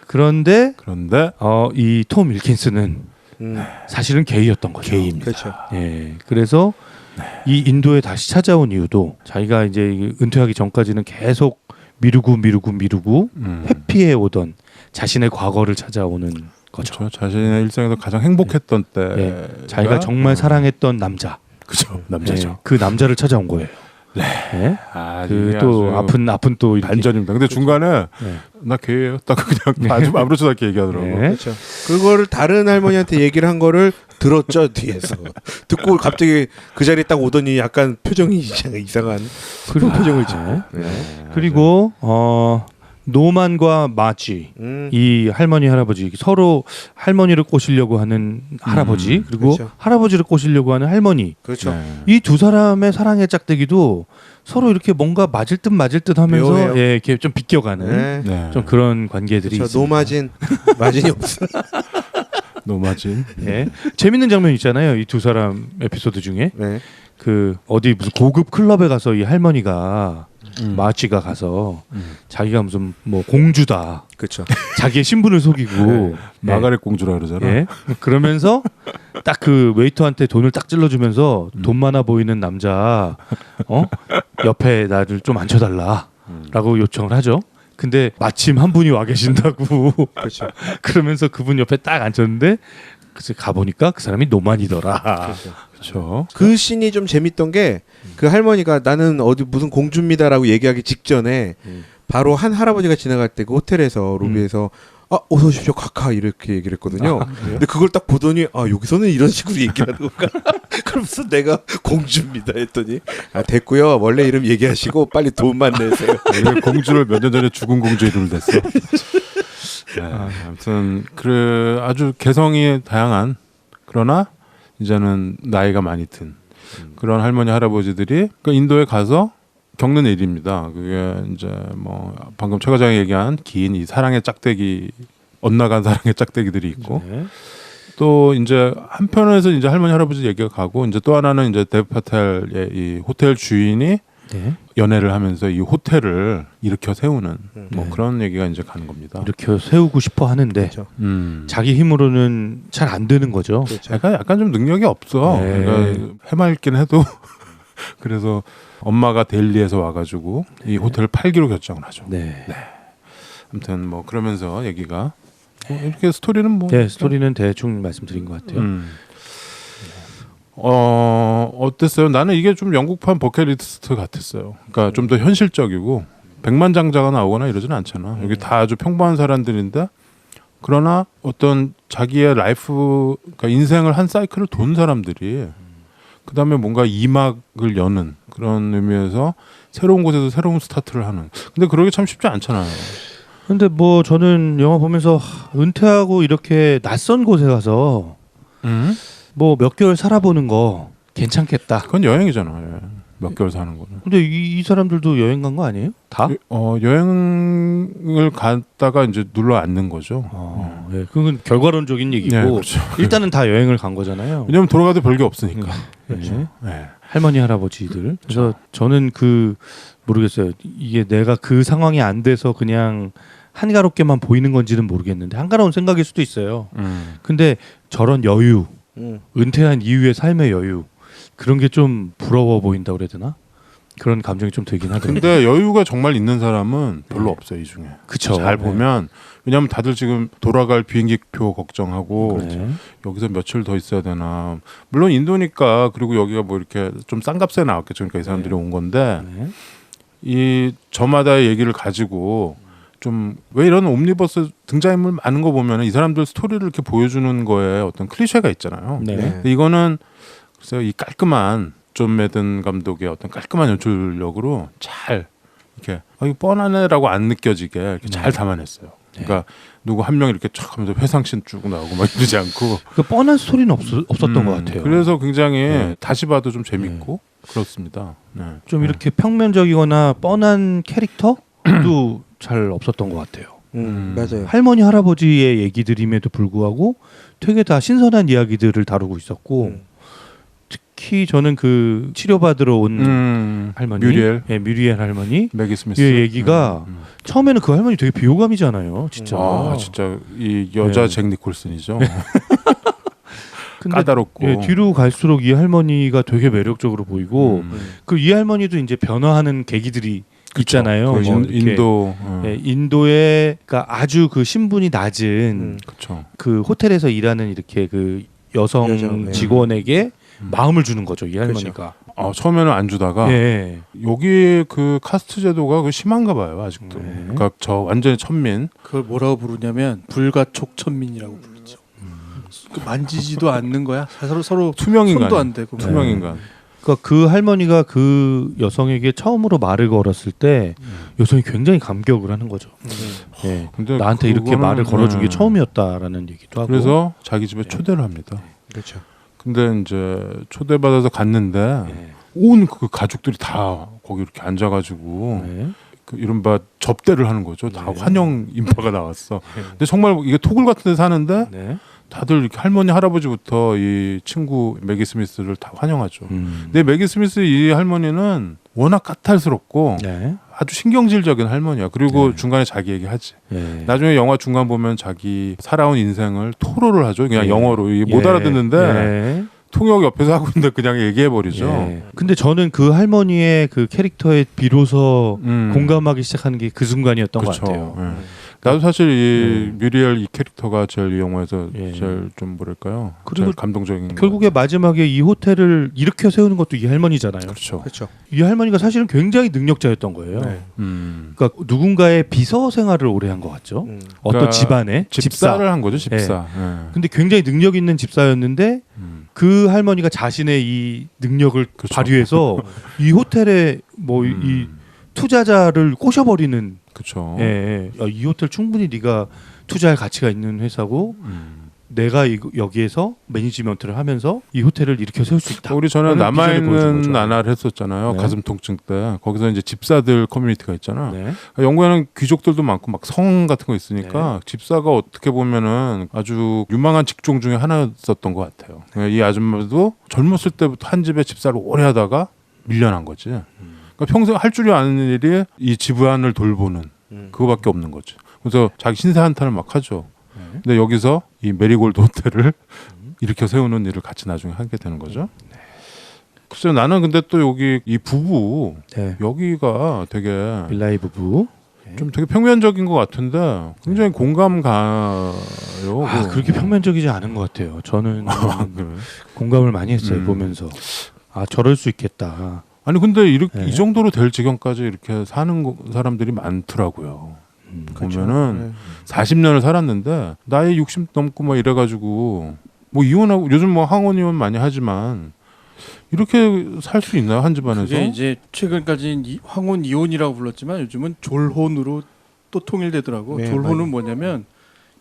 그런데 그런데 이 톰 윌킨스는 사실은 게이였던 거죠. 게이입니다. 그렇죠. 예. 그래서 이 인도에 다시 찾아온 이유도 자기가 이제 은퇴하기 전까지는 계속 미루고 회피해 오던 자신의 과거를 찾아오는 거죠. 그렇죠. 자신의 일생에서 가장 행복했던 때 예. 자기가 정말 사랑했던 남자. 그죠. 남자죠. 예. 그 남자를 찾아온 거예요. 네. 예? 아, 그 이게 또 아주 아픈 또 이렇게. 반전입니다. 근데 중간에 예. 나 게이예요. 딱 그냥 아주 아무렇지도 않게 얘기하더라고. 예. 그렇죠. 그거를 다른 할머니한테 얘기를 한 거를 들었죠 뒤에서 듣고 갑자기 그 자리에 딱 오더니 약간 표정이 이상한 슬픈 표정을 짓고. 그리고 노만과 마치 이 할머니 할아버지 서로 할머니를 꼬시려고 하는 할아버지 그리고 그렇죠. 할아버지를 꼬시려고 하는 할머니 그렇죠. 네. 이 두 사람의 사랑의 짝대기도 서로 이렇게 뭔가 맞을 듯 하면서 묘해요. 예, 이렇게 좀 비껴가는 네. 네. 좀 그런 관계들이 저 있습니다. 노마진 마진이 없어. 노마진. 예. 재밌는 장면 있잖아요. 이 두 사람 에피소드 중에 네. 그 어디 무슨 고급 클럽에 가서 이 할머니가 마치가 가서 자기가 무슨 뭐 공주다. 그렇죠. 자기의 신분을 속이고 마가렛 공주라 그러잖아. 예. 그러면서 딱 그 웨이터한테 돈을 딱 찔러주면서 돈 많아 보이는 남자 옆에 나를 좀 앉혀달라라고 요청을 하죠. 근데 마침 한 분이 와 계신다고 그렇죠. 그러면서 그분 옆에 딱 앉혔는데 그래서 가보니까 그 사람이 노만이더라. 그렇죠. 그 씬이 좀 재밌던 게 그 할머니가 나는 어디 무슨 공주입니다라고 얘기하기 직전에 바로 한 할아버지가 지나갈 때 그 호텔에서 로비에서 어서 오십시오 카카 이렇게 얘기를 했거든요. 근데 그걸 딱 보더니 여기서는 이런 식으로 얘기하는 건가? 그러면서 내가 공주입니다 했더니 됐고요. 원래 이름 얘기하시고 빨리 돈만 내세요. 이 공주를 몇 년 전에 죽은 공주 이름을 냈어. 네, 아무튼 아주 개성이 다양한 그러나 이제는 나이가 많이 든 그런 할머니 할아버지들이 그 인도에 가서 겪는 일입니다. 그게 이제 뭐 방금 최 과장이 얘기한 긴 이 사랑의 짝대기 엇나간 사랑의 짝대기들이 있고 네. 또 이제 한편에서 이제 할머니 할아버지 얘기가 가고 이제 또 하나는 이제 데브 파텔의 이 호텔 주인이 네. 연애를 하면서 이 호텔을 일으켜 세우는 뭐 그런 얘기가 이제 가는 겁니다. 이렇게 세우고 싶어 하는데 그렇죠. 자기 힘으로는 잘 안 되는 거죠. 그렇죠. 약간 좀 능력이 없어. 네. 그러니까 해맑긴 해도 그래서 엄마가 델리에서 와가지고 이 호텔을 팔기로 결정을 하죠. 네. 아무튼 뭐 그러면서 얘기가 이렇게 스토리는 뭐 네, 스토리는 대충 말씀드린 것 같아요. 어땠어요? 나는 이게 좀 영국판 버킷리스트 같았어요. 그러니까 좀 더 현실적이고 백만장자가 나오거나 이러지는 않잖아. 여기 다 아주 평범한 사람들인데 그러나 어떤 자기의 라이프, 그러니까 인생을 한 사이클을 돈 사람들이 그 다음에 뭔가 이막을 여는 그런 의미에서 새로운 곳에서 새로운 스타트를 하는. 근데 그러기 참 쉽지 않잖아요. 근데 뭐 저는 영화 보면서 은퇴하고 이렇게 낯선 곳에 가서 뭐 몇 개월 살아보는 거 괜찮겠다. 그건 여행이잖아요. 몇 개월 사는 거는. 근데 이 사람들도 여행 간 거 아니에요? 다? 여행을 갔다가 이제 눌러 앉는 거죠. 예, 그건 결과론적인 얘기고 네, 그렇죠. 일단은 다 여행을 간 거잖아요. 왜냐면 돌아가도 별게 없으니까. 네. 네. 할머니 할아버지들. 그래서 저는 모르겠어요. 이게 내가 그 상황이 안 돼서 그냥 한가롭게만 보이는 건지는 모르겠는데 한가로운 생각일 수도 있어요. 근데 저런 여유, 은퇴한 이후의 삶의 여유 그런 게 좀 부러워 보인다 그래야 되나? 그런 감정이 좀 들긴 하더라고요. 근데 여유가 정말 있는 사람은 별로 없어요 이 중에. 그쵸. 잘 보면 왜냐하면 다들 지금 돌아갈 비행기표 걱정하고 네. 여기서 며칠 더 있어야 되나. 물론 인도니까 그리고 여기가 뭐 이렇게 좀 싼 값에 나왔겠죠. 그러니까 이 사람들이 온 건데 네. 이 저마다의 얘기를 가지고 좀 왜 이런 옴니버스 등장인물 많은 거 보면 이 사람들 스토리를 이렇게 보여주는 거에 어떤 클리셰가 있잖아요. 네. 근데 이거는 글쎄요 이 깔끔한 존 매든 감독의 어떤 깔끔한 연출력으로 잘 이렇게 이거 뻔하네라고 안 느껴지게 이렇게 잘 담아냈어요. 그러니까 누구 한 명이 이렇게 촥 하면서 회상씬 쭉 나오고 막 이러지 않고 그 뻔한 스토리는 없었던 것 같아요. 그래서 굉장히 다시 봐도 좀 재밌고 그렇습니다. 네. 좀 이렇게 평면적이거나 뻔한 캐릭터도 잘 없었던 것 같아요. 맞아요. 할머니 할아버지의 얘기들임에도 불구하고 되게 다 신선한 이야기들을 다루고 있었고 특히 저는 그 치료받으러 온 할머니 뮤리엘. 예, 뮤리엘 할머니 매기 스미스. 의 얘기가 처음에는 그 할머니 되게 비호감이잖아요, 진짜. 아 진짜 이 여자 네. 잭 니콜슨이죠. 근데 까다롭고. 예, 뒤로 갈수록 이 할머니가 되게 매력적으로 보이고 그 이 할머니도 이제 변화하는 계기들이 있잖아요. 그 뭐 이렇게 인도. 예, 인도의 그러니까 아주 그 신분이 낮은 그렇죠. 그 호텔에서 일하는 이렇게 그 여성 여성, 직원에게 마음을 주는 거죠, 이 할머니가. 처음에는 안 주다가 예. 여기 그 카스트 제도가 그 심한가 봐요 아직도. 그러니까 저 완전히 천민. 그걸 뭐라고 부르냐면 불가촉천민이라고 부르죠. 그 만지지도 않는 거야. 서로 투명인간. 손도 안 대고. 투명인간. 그러니까 그 할머니가 그 여성에게 처음으로 말을 걸었을 때 여성이 굉장히 감격을 하는 거죠. 예. 근데 나한테 이렇게 그거는, 말을 걸어준 게 네. 처음이었다라는 얘기도 하고. 그래서 자기 집에 초대를 합니다. 그렇죠. 근데 이제 초대받아서 갔는데 예. 온 그 가족들이 다 거기 이렇게 앉아가지고 네. 그 이른바 접대를 하는 거죠. 다 환영 인파가 나왔어. 근데 정말 이게 토굴 같은 데서 하는데 네. 다들 이렇게 할머니 할아버지부터 이 친구 매기 스미스를 다 환영하죠. 음. 근데 매기 스미스 이 할머니는 워낙 까탈스럽고 네. 아주 신경질적인 할머니야. 그리고 중간에 자기 얘기하지. 예. 나중에 영화 중간 보면 자기 살아온 인생을 토로를 하죠. 그냥 예. 영어로 이게 못 예. 알아듣는데 예. 통역 옆에서 하고 있는데 그냥 얘기해 버리죠. 예. 근데 저는 그 할머니의 그 캐릭터에 비로소 공감하기 시작하는 게 그 순간이었던 것 그쵸. 같아요. 예. 나도 사실 이 뮤리엘 이 캐릭터가 제일 이 영화에서 예. 제일 좀 뭐랄까요? 그리고 제일 감동적인 결국에 것 마지막에 이 호텔을 일으켜 세우는 것도 이 할머니잖아요. 같아요. 그렇죠. 그렇죠. 이 할머니가 사실은 굉장히 능력자였던 거예요. 네. 그러니까 누군가의 비서 생활을 오래 한 것 같죠. 어떤 그러니까 집안에 집사를 한 거죠. 집사. 예. 근데 굉장히 능력 있는 집사였는데 그 할머니가 자신의 이 능력을 그쵸. 발휘해서 이 호텔에 뭐 이 투자자를 꼬셔버리는. 그렇죠. 예, 예. 이 호텔 충분히 네가 투자할 가치가 있는 회사고 내가 여기에서 매니지먼트를 하면서 이 호텔을 일으켜 세울 수 있다. 우리 전에 라는 비전을 보여준 남아있는 거죠. 나날을 했었잖아요. 네. 가슴 통증 때 거기서 이제 집사들 커뮤니티가 있잖아. 네. 영국에는 귀족들도 많고 막 성 같은 거 있으니까 네. 집사가 어떻게 보면은 아주 유망한 직종 중에 하나였었던 것 같아요. 이 아줌마도 젊었을 때부터 한 집에 집사를 오래 하다가 밀려난 거지. 그러니까 평생 할 줄이 아는 일이 이 집안을 돌보는 그거밖에 없는 거죠. 그래서 자기 신세 한탄을 막 하죠. 근데 여기서 이 메리골드 호텔을 일으켜 세우는 일을 같이 나중에 하게 되는 거죠. 글쎄요, 나는 근데 또 여기 이 부부 네. 여기가 되게 빌라이 부부. 좀 되게 평면적인 것 같은데 굉장히 공감 가요. 아, 그렇게 평면적이지 않은 것 같아요. 저는 그래. 공감을 많이 했어요. 보면서. 아, 저럴 수 있겠다. 아니 근데 이렇게 네. 이 정도로 될 지경까지 이렇게 사는 사람들이 많더라고요. 보면은 40년을 살았는데 나이 60 넘고 뭐 이래가지고 뭐 이혼하고 요즘 뭐 항원 이혼 많이 하지만 이렇게 살 수 있나요 한 집안에서? 그게 이제 최근까지는 황혼 이혼이라고 불렀지만 요즘은 졸혼으로 또 통일되더라고. 네, 졸혼은 맞아요. 뭐냐면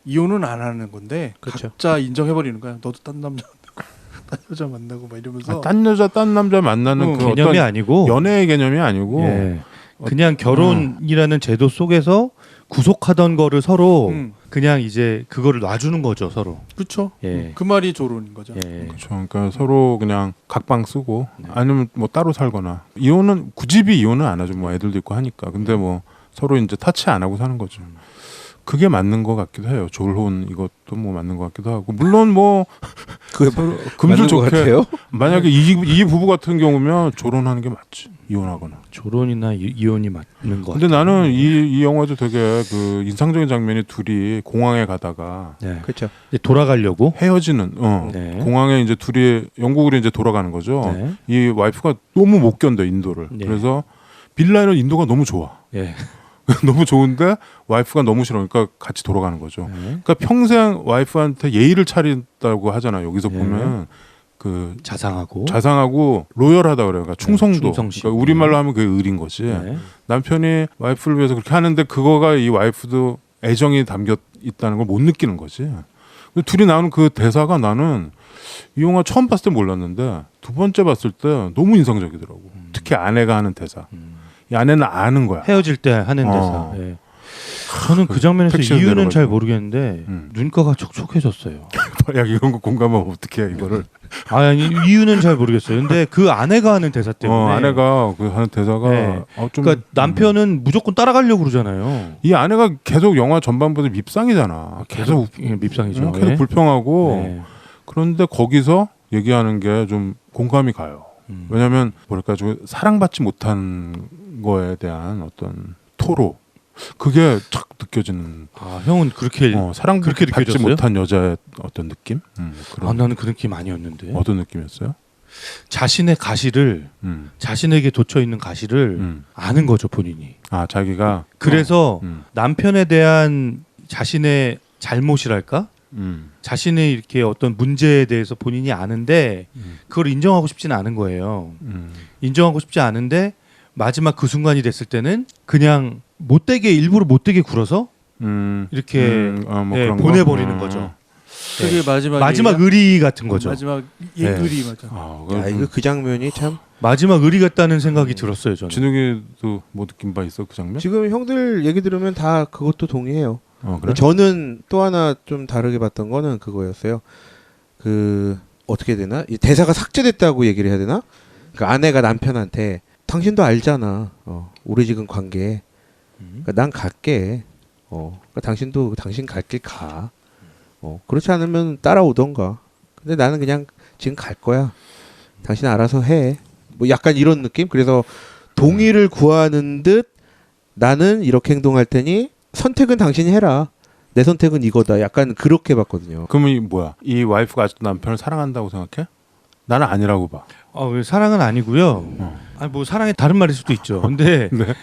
이혼은 안 하는 건데 그렇죠. 각자 인정해 버리는 거야. 너도 딴 남자 만나고 딴 여자 만나고 막 이러면서 아, 딴 여자 딴 남자 만나는 그 개념이 어떤 아니고 연애의 개념이 아니고 예. 그냥 결혼이라는 제도 속에서 구속하던 거를 서로 그냥 이제 그거를 놔주는 거죠, 서로. 그렇죠. 예. 그 말이 졸혼인 거죠. 예. 그렇죠. 그러니까 서로 그냥 각방 쓰고 아니면 뭐 따로 살거나 이혼은 굳이 이혼은 안 하죠. 뭐 애들도 있고 하니까. 근데 뭐 서로 이제 타치 안 하고 사는 거죠. 그게 맞는 것 같기도 해요. 졸혼 이것도 뭐 맞는 것 같기도 하고 물론 뭐 그게 서로 맞는 금슬 것 좋게 같아요. 만약에 이 부부 같은 경우면 졸혼하는 게 맞지. 이혼하거나. 졸혼이나 이혼이 맞는 거 근데 같아요. 나는 이 영화도 되게 그 인상적인 장면이 둘이 공항에 가다가 네. 그렇죠. 이제 돌아가려고 헤어지는 네. 공항에 이제 둘이 영국으로 이제 돌아가는 거죠. 네. 이 와이프가 너무 못 견뎌 인도를. 네. 그래서 빌라에는 인도가 너무 좋아. 예. 너무 좋은데 와이프가 너무 싫어. 그러니까 같이 돌아가는 거죠. 네. 그러니까 평생 와이프한테 예의를 차린다고 하잖아요. 여기서 네. 보면 그 자상하고 로열하다 그래요. 그러니까 충성도. 충성심. 그러니까 우리말로 하면 그게 의리인 거지. 네. 남편이 와이프를 위해서 그렇게 하는데 그거가 이 와이프도 애정이 담겨 있다는 걸 못 느끼는 거지. 둘이 나오는 그 대사가 나는 이 영화 처음 봤을 때 몰랐는데 두 번째 봤을 때 너무 인상적이더라고. 특히 아내가 하는 대사. 이 아내는 아는 거야. 헤어질 때 하는 어. 대사. 예. 저는 그 장면에서 팩션을 이유는 잘 내려가지고. 모르겠는데 눈가가 촉촉해졌어요. 야 이런 거 공감하면 어떻게 해 이거를. 아니 이유는 잘 모르겠어요. 근데 그 아내가 하는 대사 때문에 아내가 그 하는 대사가 네. 좀 그러니까 남편은 무조건 따라가려고 그러잖아요. 이 아내가 계속 영화 전반부터 밉상이잖아. 계속 밉상이죠. 계속 예. 불평하고 네. 그런데 거기서 얘기하는 게 좀 공감이 가요. 왜냐하면 뭐랄까 좀 사랑받지 못한 거에 대한 어떤 토로 그게 착 느껴지는. 아 형은 그렇게 사랑받지 느껴졌어요? 못한 여자의 어떤 느낌? 그런 나는 그 느낌 아니었는데. 어떤 느낌이었어요? 자신의 가시를 자신에게 돋쳐 있는 가시를 아는 거죠 본인이. 아 자기가 그래서 음. 남편에 대한 자신의 잘못이랄까? 자신의 이렇게 어떤 문제에 대해서 본인이 아는데 그걸 인정하고 싶지는 않은 거예요. 인정하고 싶지 않은데 마지막 그 순간이 됐을 때는 그냥 일부러 못되게 굴어서 이렇게 뭐 예, 그런 거? 보내버리는 거죠. 그게 마지막 의리 같은 거죠. 마지막 네. 의리 맞아. 야, 이거 그 장면이 참 마지막 의리 같다는 생각이 들었어요 저는. 진욱이도 뭐 느낀 바 있어 그 장면? 지금 형들 얘기 들으면 다 그것도 동의해요. 그래? 저는 또 하나 좀 다르게 봤던 거는 그거였어요. 그 어떻게 되나? 이 대사가 삭제됐다고 얘기를 해야 되나? 그 아내가 남편한테 당신도 알잖아. 우리 지금 관계. 그러니까 난 갈게. 그러니까 당신도 당신 갈 길 가. 그렇지 않으면 따라오던가. 근데 나는 그냥 지금 갈 거야. 당신 알아서 해. 뭐 약간 이런 느낌? 그래서 동의를 구하는 듯 나는 이렇게 행동할 테니 선택은 당신이 해라. 내 선택은 이거다. 약간 그렇게 봤거든요. 그러면 이 뭐야? 이 와이프가 아직도 남편을 사랑한다고 생각해? 나는 아니라고 봐. 사랑은 아니고요. 아니 뭐 사랑의 다른 말일 수도 있죠. 근데 네.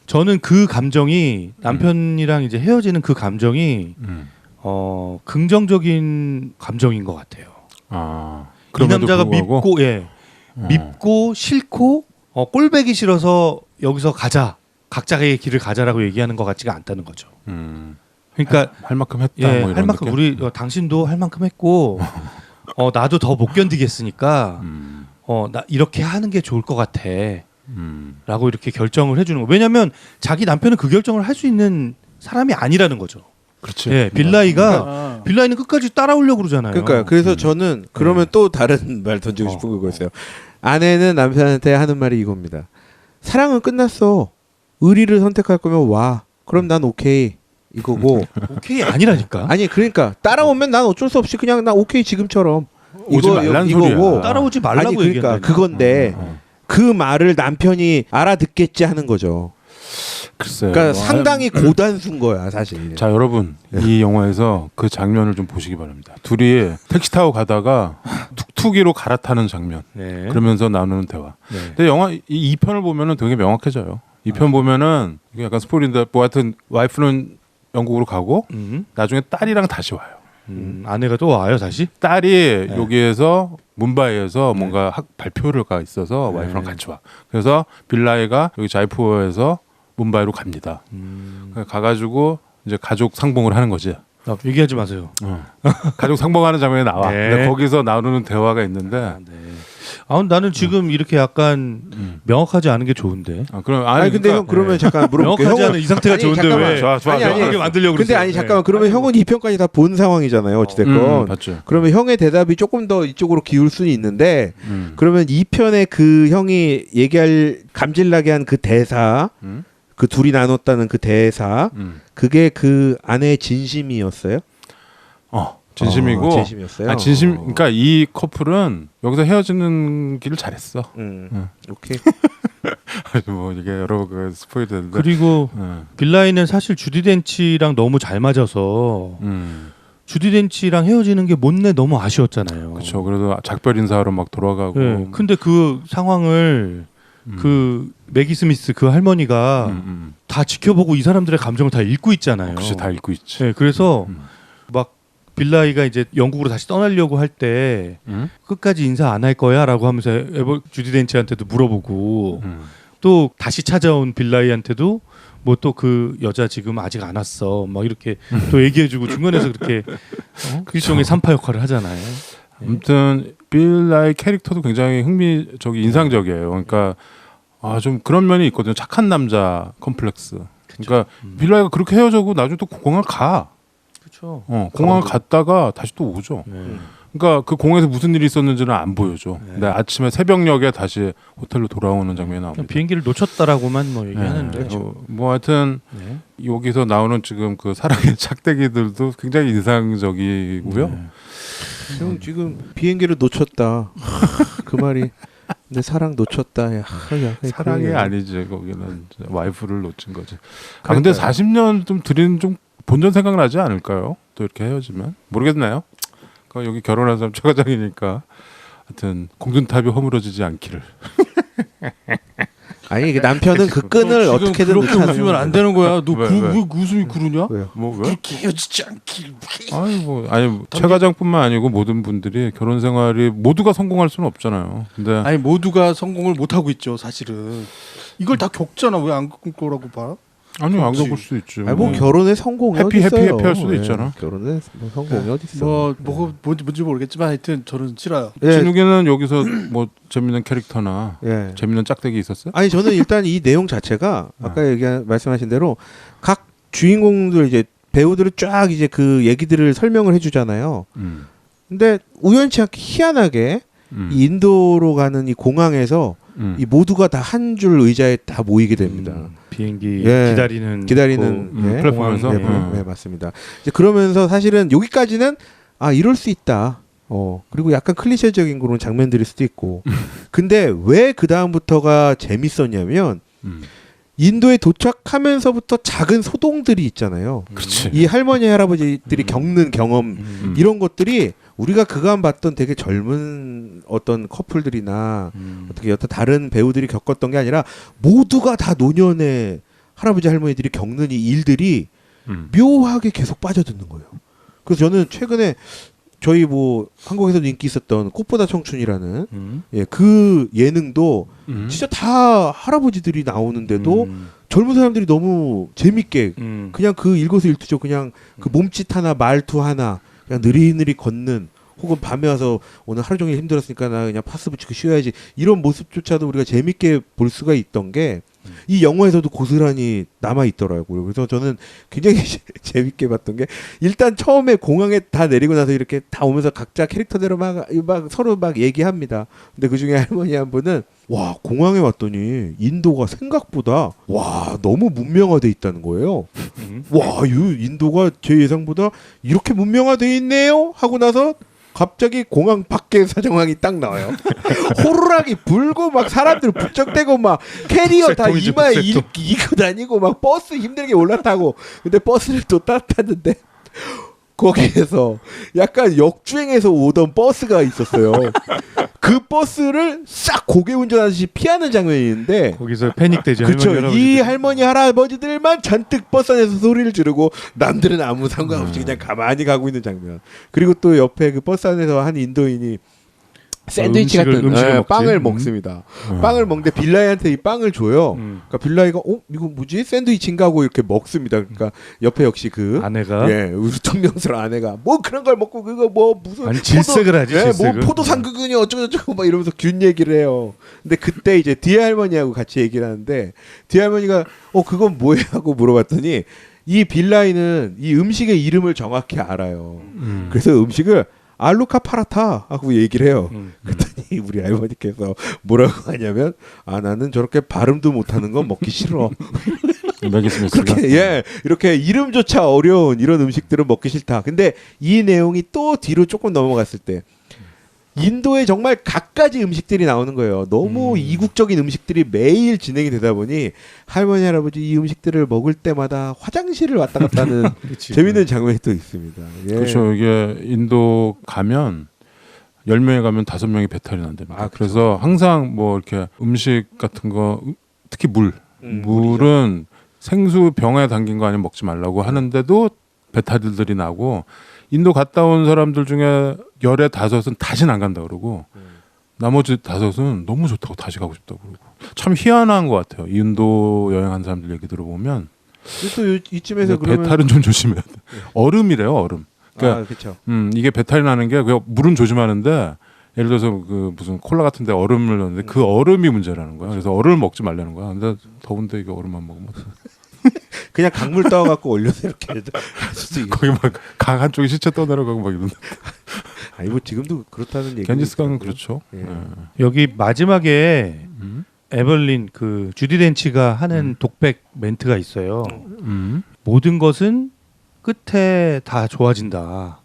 저는 그 감정이 남편이랑 이제 헤어지는 그 감정이 긍정적인 감정인 것 같아요. 이 남자가 불구하고? 밉고 싫고 꼴배기 싫어서 여기서 가자. 각자의 길을 가자라고 얘기하는 것 같지가 않다는 거죠. 그러니까 할 만큼 했다. 뭐 이런 할 만큼 느낌? 당신도 할 만큼 했고 나도 더 못 견디겠으니까 나 이렇게 하는 게 좋을 것 같아. 라고 이렇게 결정을 해주는 거. 왜냐하면 자기 남편은 그 결정을 할 수 있는 사람이 아니라는 거죠. 그렇지. 예, 빌라이는 끝까지 따라오려고 그러잖아요. 그러니까 그래서 저는 그러면 또 다른 말 던지고 싶은 그거였어요. 아내는 남편한테 하는 말이 이겁니다. 사랑은 끝났어. 의리를 선택할 거면 와. 그럼 난 오케이. 이거고. 오케이 아니라니까. 아니 그러니까 따라오면 난 어쩔 수 없이 그냥 나 오케이 지금처럼 오지 말라는 이거고. 따라오지 말라고 아니 그러니까 얘기한다. 그건데 그 말을 남편이 알아듣겠지 하는 거죠. 글쎄요. 그러니까 상당히 고단수인 거야 사실. 자 여러분 이 영화에서 그 장면을 좀 보시기 바랍니다. 둘이 택시 타고 가다가 툭툭이로 갈아타는 장면. 네. 그러면서 나누는 대화. 네. 근데 영화 이 2편을 보면은 되게 명확해져요. 2편 보면은 이게 약간 스포일인데 뭐 하여튼 와이프는 영국으로 가고 나중에 딸이랑 다시 와요. 아내가 또 와요 다시? 딸이 여기에서 뭄바이에서 뭔가 발표를 가 있어서 와이프랑 같이 와. 그래서 빌라이가 여기 자이푸어에서 뭄바이로 갑니다. 가가지고 이제 가족 상봉을 하는 거지. 얘기하지 마세요. 가족 상봉하는 장면이 나와. 네. 근데 거기서 나누는 대화가 있는데. 나는 지금 이렇게 약간 명확하지 않은 게 좋은데. 그럼 아니 근데 형 그러면 잠깐 물어볼게요. 명확하지 않은 이 상태가 좋은데 잠깐만. 왜? 좋아. 그렇게 만들려고 근데 그랬어요. 아니 잠깐만 그러면 형은 2편까지 다 본 상황이잖아요. 어찌됐건. 맞죠. 그러면 형의 대답이 조금 더 이쪽으로 기울 수는 있는데 그러면 2편에 그 형이 얘기할 감질나게 한 그 대사 그 둘이 나눴다는 그 대사 그게 그 아내의 진심이었어요? 진심이고. 진심이었어요. 진심. 그러니까 이 커플은 여기서 헤어지는 길을 잘했어. 오케이. 뭐 이게 여러 그 스포일이 되는데. 그리고 빌라이는 사실 주디 덴치랑 너무 잘 맞아서 주디 덴치랑 헤어지는 게 못내 너무 아쉬웠잖아요. 그렇죠. 그래도 작별 인사하러 막 돌아가고. 네. 근데 그 상황을 그 매기 스미스 그 할머니가 다 지켜보고 이 사람들의 감정을 다 읽고 있잖아요. 그치 다 읽고 있지. 네, 그래서 막 빌라이가 이제 영국으로 다시 떠나려고 할 때 끝까지 인사 안 할 거야라고 하면서 주디 덴치한테도 물어보고 또 다시 찾아온 빌라이한테도 뭐 또 그 여자 지금 아직 안 왔어 막 이렇게 또 얘기해주고 중간에서 그렇게 일종의 산파 역할을 하잖아요. 아무튼 빌라의 캐릭터도 굉장히 인상적이에요. 그러니까 좀 그런 면이 있거든요. 착한 남자 컴플렉스. 그러니까 빌라이가 그렇게 헤어져고 나중에 또 공항을 가. 그렇죠. 공항을 갔다가 다시 또 오죠. 그러니까 그 공항에서 무슨 일이 있었는지는 안 보여줘. 근데 아침에 새벽녘에 다시 호텔로 돌아오는 장면이 나옵니다. 비행기를 놓쳤다라고만 뭐 얘기하는데 뭐 하여튼 여기서 나오는 지금 그 사랑의 착대기들도 굉장히 인상적이고요. 형 지금 비행기를 놓쳤다. 그 말이 내 사랑 놓쳤다. 야, 사랑이 아니지. 거기는 와이프를 놓친 거지. 근데 40년 좀 들인 좀 본전 생각나지 않을까요? 또 이렇게 헤어지면 모르겠나요? 여기 결혼한 사람 최 과장이니까 하여튼 공든탑이 허물어지지 않기를. 아니 남편은 그 끈을 어떻게든 그렇게 웃으면 안 되는 거야. 너 왜? 왜 웃음이 그러냐? 왜요? 뭐 왜? 그렇게 헤어지지 않길. 아니 최 과장뿐만 아니고 모든 분들이 결혼 생활이 모두가 성공할 수는 없잖아요. 근데 아니 모두가 성공을 못 하고 있죠, 사실은. 이걸 다 겪잖아. 왜 안 겪을 거라고 봐? 아니 안 그렇지. 겪을 수 있지. 아니 뭐 결혼에 성공이 해피 어디 있어요? 할 수도 있잖아. 결혼에 뭐 성공이 어디 있어? 뭔지 모르겠지만 하여튼 저는 싫어요. 진욱이는 여기서 뭐 재밌는 캐릭터나 예. 재밌는 짝대기 있었어요? 아니 저는 일단 이 내용 자체가 아까 말씀하신 대로 각 주인공들 이제 배우들을 쫙 이제 그 얘기들을 설명을 해주잖아요. 근데 우연치 않게 희한하게 이 인도로 가는 이 공항에서 이 모두가 다 한 줄 의자에 다 모이게 됩니다. 비행기 예. 기다리는 플랫폼에서 공항, 네, 맞습니다. 이제 그러면서 사실은 여기까지는 이럴 수 있다. 그리고 약간 클리셰적인 그런 장면들일 수도 있고. 근데 왜 그 다음부터가 재밌었냐면 인도에 도착하면서부터 작은 소동들이 있잖아요. 그렇지. 이 할머니 할아버지들이 겪는 경험 이런 것들이 우리가 그간 봤던 되게 젊은 어떤 커플들이나 어떻게 여타 다른 배우들이 겪었던 게 아니라 모두가 다 노년의 할아버지 할머니들이 겪는 이 일들이 묘하게 계속 빠져드는 거예요. 그래서 저는 최근에 저희 뭐 한국에서도 인기 있었던 꽃보다 청춘이라는 그 예능도 진짜 다 할아버지들이 나오는데도 젊은 사람들이 너무 재밌게 그냥 그 일거수일투족 그냥 그 몸짓 하나 말투 하나 그냥 느릿느릿 걷는 혹은 밤에 와서 오늘 하루 종일 힘들었으니까 나 그냥 파스 붙이고 쉬어야지 이런 모습조차도 우리가 재밌게 볼 수가 있던 게 이 영화에서도 고스란히 남아 있더라고요. 그래서 저는 굉장히 재밌게 봤던 게 일단 처음에 공항에 다 내리고 나서 이렇게 다 오면서 각자 캐릭터대로 막 서로 막 얘기합니다. 근데 그 중에 할머니 한 분은 와 공항에 왔더니 인도가 생각보다 와 너무 문명화돼 있다는 거예요. 와 인도가 제 예상보다 이렇게 문명화돼 있네요 하고 나서 갑자기 공항 밖에 사정황이 딱 나와요. 호루라기 불고 막 사람들 북적대고 막 캐리어 다 이마에 이고 다니고 막 버스 힘들게 올라타고 근데 버스를 또 탔는데 거기에서 약간 역주행해서 오던 버스가 있었어요. 그 버스를 싹 고개 운전하듯이 피하는 장면이 있는데 거기서 패닉되죠. 그렇죠. 이 할머니 할아버지들만 잔뜩 버스 안에서 소리를 지르고 남들은 아무 상관없이 그냥 가만히 가고 있는 장면. 그리고 또 옆에 그 버스 안에서 한 인도인이 샌드위치 같은 빵을 먹습니다. 빵을 먹는데 빌라이한테 이 빵을 줘요. 그러니까 빌라이가 이거 뭐지? 샌드위치인가 하고 이렇게 먹습니다. 그러니까 옆에 역시 그 아내가 우스통명스러운 아내가 뭐 그런 걸 먹고 그거 뭐 무슨 아니 질색을 하지. 질색을. 뭐 포도 상극은이 어쩌고저쩌고 막 이러면서 균 얘기를 해요. 근데 그때 이제 뒤에 할머니하고 같이 얘기를 하는데 뒤에 할머니가 그건 뭐예요? 하고 물어봤더니 이 빌라이는 이 음식의 이름을 정확히 알아요. 그래서 음식을 알루카 파라타 하고 얘기를 해요. 그랬더니 우리 할머니께서 뭐라고 하냐면 나는 저렇게 발음도 못하는 건 먹기 싫어. 그렇게 이렇게 이름조차 어려운 이런 음식들은 먹기 싫다. 근데 이 내용이 또 뒤로 조금 넘어갔을 때 인도에 정말 갖가지 음식들이 나오는 거예요. 너무 이국적인 음식들이 매일 진행이 되다 보니 할머니 할아버지 이 음식들을 먹을 때마다 화장실을 왔다 갔다 하는 재밌는 장면이 또 있습니다. 예. 그렇죠. 이게 인도 가면 10명에 가면 5명이 배탈이 난답니다. 그래서 항상 뭐 이렇게 음식 같은 거 특히 물은 생수 병에 담긴 거 아니면 먹지 말라고 하는데도 배탈들이 나고 인도 갔다 온 사람들 중에 15은 다시는 안 간다 그러고 나머지 5은 너무 좋다고 다시 가고 싶다고 그러고 참 희한한 것 같아요. 인도 여행한 사람들 얘기 들어보면 또 이쯤에서 근데 그러면 배탈은 좀 조심해야 돼. 얼음이래요, 얼음. 그러니까 그렇죠. 이게 배탈이 나는 게 그냥 물은 조심하는데 예를 들어서 그 무슨 콜라 같은데 얼음을 넣는데 그 얼음이 문제라는 거야. 그래서 얼음을 먹지 말라는 거야. 근데 더운데 이게 얼음만 먹으면 그냥 강물 떠갖고 올려서 이렇게 할 수도 있고. 거기 막 강 한쪽에 시체 떠내려가고 막 이런데. 아니 뭐 지금도 그렇다는 얘기. 겐지스강은 그렇죠. 예. 예. 여기 마지막에 음. 에벌린 그 주디 덴치가 하는 독백 멘트가 있어요. 모든 것은 끝에 다 좋아진다.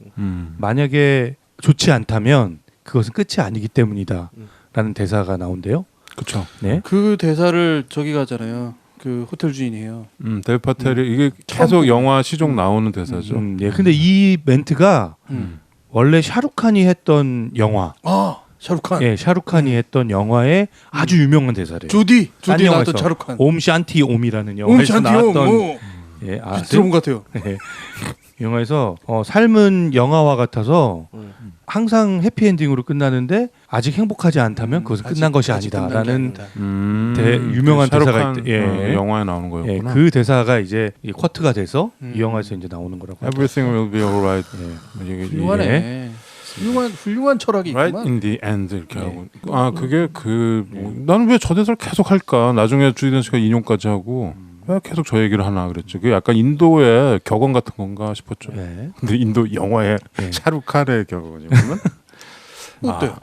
만약에 좋지 않다면 그것은 끝이 아니기 때문이다. 라는 대사가 나온대요. 그렇죠. 네. 그 대사를 저기 가잖아요. 그 호텔 주인이에요. 데이브 파텔이 이게 계속 영화 시종 나오는 대사죠. 예. 근데 이 멘트가 음. 원래 샤루칸이 했던 영화, 아 샤루칸. 예, 샤루칸이 했던 영화의 아주 유명한 대사래요. 주디 딴 나왔던 영화에서. 샤루칸. 옴 샨티 옴이라는 영화에서 옴샨티옴. 나왔던 예, 들어본 것 같아요. 예. 영화에서 삶은 영화와 같아서 항상 해피엔딩으로 끝나는데 아직 행복하지 않다면 그것은 끝난 것이 아니다라는 유명한 대사가 샤루칸, 예. 영화에 나오는 예, 거였구나. 그 대사가 이제 이 쿼트가 돼서 이 영화에서 이제 나오는 거라고. Everything will be alright. 예. 훌륭하네. 예. 훌륭한 철학이 Right 있구만. in the end 이렇게 네. 하고. 아 그게 나는 왜 저 대사를 계속 할까? 나중에 주디든 씨가 인용까지 하고 왜 계속 저 얘기를 하나 그랬죠. 그게 약간 인도의 격언 같은 건가 싶었죠. 예. 근데 인도 영화의 네. 샤루칸의 격언이면 어때요?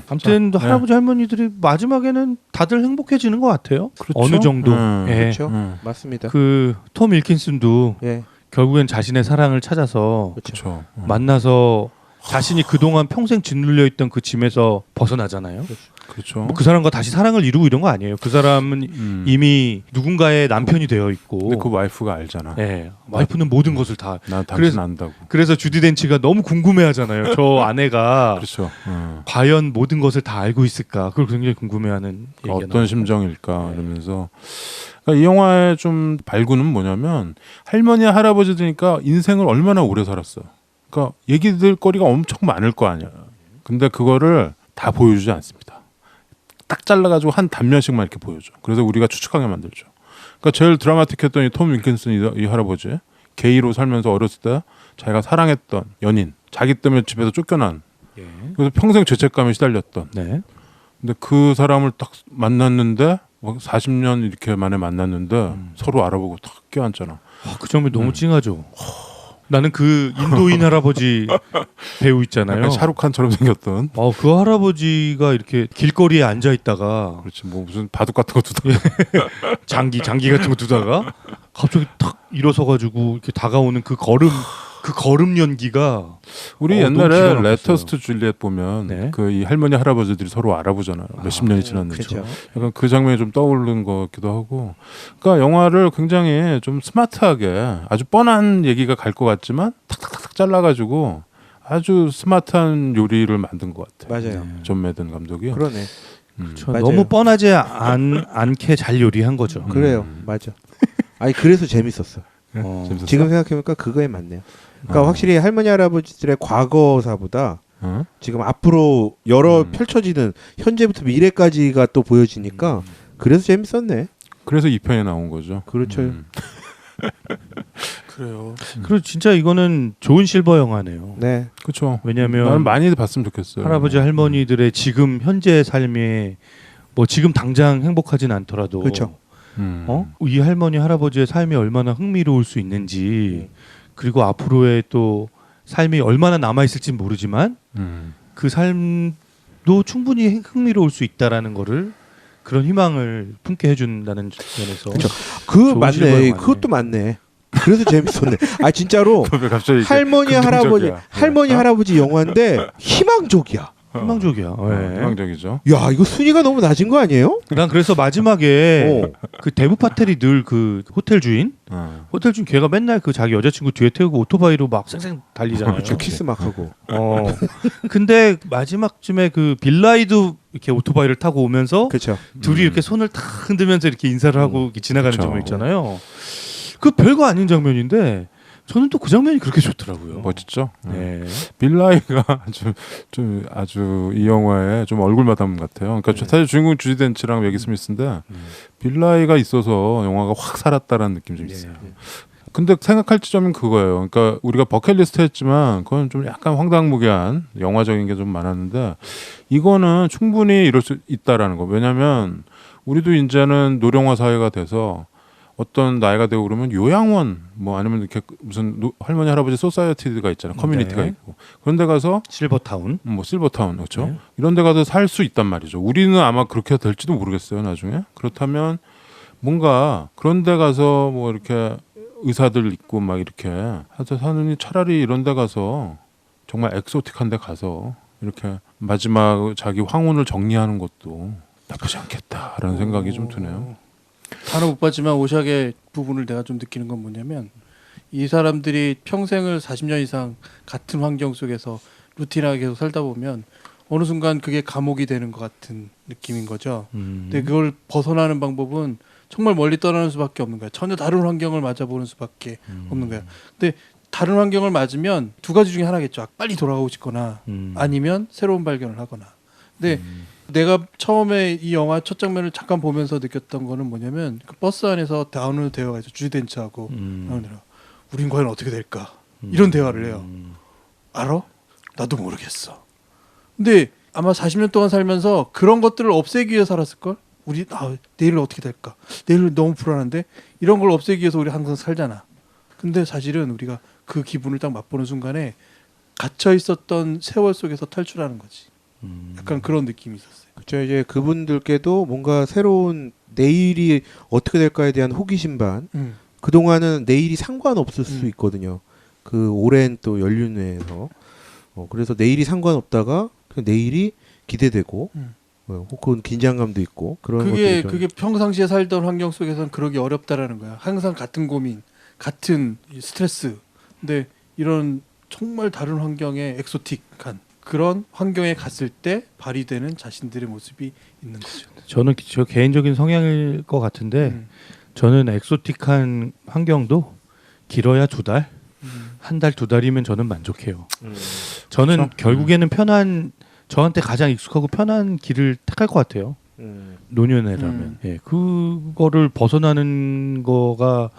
아무튼 자, 할아버지 할머니들이 마지막에는 다들 행복해지는 것 같아요. 그렇죠? 어느 정도. 예. 그렇죠. 맞습니다. 그 톰 윌킨슨도 예. 결국엔 자신의 사랑을 찾아서 그렇죠. 만나서 자신이 그동안 평생 짓눌려 있던 그 짐에서 벗어나잖아요. 그렇죠. 뭐그 사람과 다시 사랑을 이루고 이런 거 아니에요. 그 사람은 이미 누군가의 남편이 되어 있고. 근데 그 와이프가 알잖아. 예. 와이프는 모든 것을 다. 난 당신 그래서- 안다고. 그래서 주디 덴치가 너무 궁금해하잖아요. 저 아내가 그렇죠. 과연 모든 것을 다 알고 있을까? 그걸 굉장히 궁금해하는 얘기가 어떤 나와요. 심정일까 네. 이러면서 그러니까 이 영화의 좀 발구는 뭐냐면 할머니 할아버지들이니까 인생을 얼마나 오래 살았어. 그러니까 얘기들 거리가 엄청 많을 거 아니야. 근데 그거를 다 보여주지 않습니다. 딱 잘라가지고 한 단면씩만 이렇게 보여줘. 그래서 우리가 추측하게 만들죠. 그러니까 제일 드라마틱했던 이 톰 윌킨슨 이 할아버지 게이로 살면서 어렸을 때 자기가 사랑했던 연인 자기 때문에 집에서 쫓겨난 예. 그래서 평생 죄책감에 시달렸던 네. 근데 그 사람을 딱 만났는데 40년 이렇게 만에 만났는데 서로 알아보고 탁 껴안잖아. 그 장면 너무 찡하죠. 나는 그 인도인 할아버지 배우 있잖아요. 약간 샤루칸처럼 생겼던. 그 할아버지가 이렇게 길거리에 앉아 있다가 그렇지 뭐 무슨 바둑 같은 거 두다. 장기 같은 거 두다가 갑자기 탁 일어서 가지고 이렇게 다가오는 그 걸음 연기가 우리 너무 기가 옛날에 막혔어요. 레터스 투 줄리엣 보면 네. 그 이 할머니 할아버지들이 서로 알아보잖아요. 몇십 년이 지났는지. 그렇죠. 약간 그 장면이 좀 떠오르는 것 같기도 하고. 그러니까 영화를 굉장히 좀 스마트하게 아주 뻔한 얘기가 갈 것 같지만 탁탁탁탁 잘라가지고 아주 스마트한 요리를 만든 것 같아요. 맞아요. 존 매든 감독이요. 그러네. 맞아요. 너무 뻔하지 않게 잘 요리한 거죠. 그래요. 맞아. 아니 그래서 재밌었어. 재밌었어? 지금 생각해보니까 그거에 맞네요. 그러니까 확실히 할머니 할아버지들의 과거사보다 어? 지금 앞으로 여러 펼쳐지는 현재부터 미래까지가 또 보여지니까 그래서 재밌었네. 그래서 2편에 나온 거죠. 그렇죠. 그래요. 그리고 진짜 이거는 좋은 실버 영화네요. 네. 그렇죠. 왜냐하면 나는 많이 봤으면 좋겠어요. 할아버지 할머니들의 지금 현재 삶에 뭐 지금 당장 행복하진 않더라도 그렇죠. 이 할머니 할아버지의 삶이 얼마나 흥미로울 수 있는지 그리고 앞으로의 또 삶이 얼마나 남아 있을지 모르지만 그 삶도 충분히 흥미로울 수 있다라는 거를 그런 희망을 품게 해준다는 면에서 그쵸. 그 좋은 실버 맞네. 영화네. 그것도 맞네. 그래서 재밌었네. 아 진짜로 갑자기 할머니 할아버지 할머니 할아버지 영화인데 희망적이야. 희망적이야. 네. 희망적이죠. 야 이거 순위가 너무 낮은 거 아니에요? 난 그래서 마지막에 어. 그 데브 파텔이 늘 그 호텔 주인 걔가 맨날 그 자기 여자친구 뒤에 태우고 오토바이로 막 쌩쌩 달리잖아요. 그렇죠. 키스 막 하고. 근데 마지막쯤에 그 빌라이도 이렇게 오토바이를 타고 오면서 그렇죠. 둘이 이렇게 손을 탁 흔들면서 이렇게 인사를 하고 이렇게 지나가는 그쵸. 장면 있잖아요. 그 별거 아닌 장면인데 저는 또 그 장면이 그렇게 좋더라고요. 멋있죠. 네. 빌라이가 아주 이 영화에 좀 얼굴 마담 같아요. 그러니까 사실 주인공 주디 덴치랑 매기 스미스인데 빌라이가 있어서 영화가 확 살았다라는 느낌이 좀 있어요. 근데 생각할 지점은 그거예요. 그러니까 우리가 버킷리스트 했지만 그건 좀 약간 황당무계한 영화적인 게 좀 많았는데 이거는 충분히 이럴 수 있다라는 거. 왜냐하면 우리도 이제는 노령화 사회가 돼서 어떤 나이가 되고 그러면 요양원 뭐 아니면 이렇게 무슨 할머니 할아버지 소사이어티가 있잖아요. 커뮤니티가 네. 있고 그런 데 가서 실버타운. 뭐 실버타운 그렇죠. 네. 이런 데 가서 살 수 있단 말이죠. 우리는 아마 그렇게 될지도 모르겠어요. 나중에. 그렇다면 뭔가 그런 데 가서 뭐 이렇게 의사들 있고 막 이렇게 해서 사느니 차라리 이런 데 가서 정말 엑소틱한 데 가서 이렇게 마지막 자기 황혼을 정리하는 것도 나쁘지 않겠다라는 생각이 좀 드네요. 단어 못 봤지만 오샥의 부분을 내가 좀 느끼는 건 뭐냐면 이 사람들이 평생을 40년 이상 같은 환경 속에서 루틴하게 계속 살다 보면 어느 순간 그게 감옥이 되는 것 같은 느낌인 거죠. 근데 그걸 벗어나는 방법은 정말 멀리 떠나는 수밖에 없는 거야. 전혀 다른 환경을 맞아보는 수밖에 없는 거야. 근데 다른 환경을 맞으면 두 가지 중에 하나겠죠. 빨리 돌아가고 싶거나 아니면 새로운 발견을 하거나. 근데 내가 처음에 이 영화 첫 장면을 잠깐 보면서 느꼈던 거는 뭐냐면 그 버스 안에서 다운을 대화가 있어. 주디 덴치하고 우린 과연 어떻게 될까? 이런 대화를 해요. 알아? 나도 모르겠어. 근데 아마 40년 동안 살면서 그런 것들을 없애기 위해 살았을걸? 우리 내일은 어떻게 될까? 내일은 너무 불안한데? 이런 걸 없애기 위해서 우리 항상 살잖아. 근데 사실은 우리가 그 기분을 딱 맛보는 순간에 갇혀 있었던 세월 속에서 탈출하는 거지. 약간 그런 느낌이 있었어요. 그렇죠. 이제 그분들께도 뭔가 새로운 내일이 어떻게 될까에 대한 호기심 반. 그동안은 내일이 상관없을 수 있거든요. 그 오랜 또 연륜에서. 그래서 내일이 상관없다가 그 내일이 기대되고 혹은 긴장감도 있고 그런 것들이 좀 그게 평상시에 살던 환경 속에서는 그러기 어렵다라는 거야. 항상 같은 고민, 같은 스트레스. 근데 이런 정말 다른 환경에 엑소틱한 그런 환경에 갔을 때 발휘되는 자신들의 모습이 있는 거죠. 저는 저 개인적인 성향일 것 같은데 저는 엑소틱한 환경도 길어야 2달, 1달, 2달이면 저는 만족해요. 저는 그렇죠? 결국에는 편한 저한테 가장 익숙하고 편한 길을 택할 것 같아요. 노년애라면 그거를 벗어나는 거가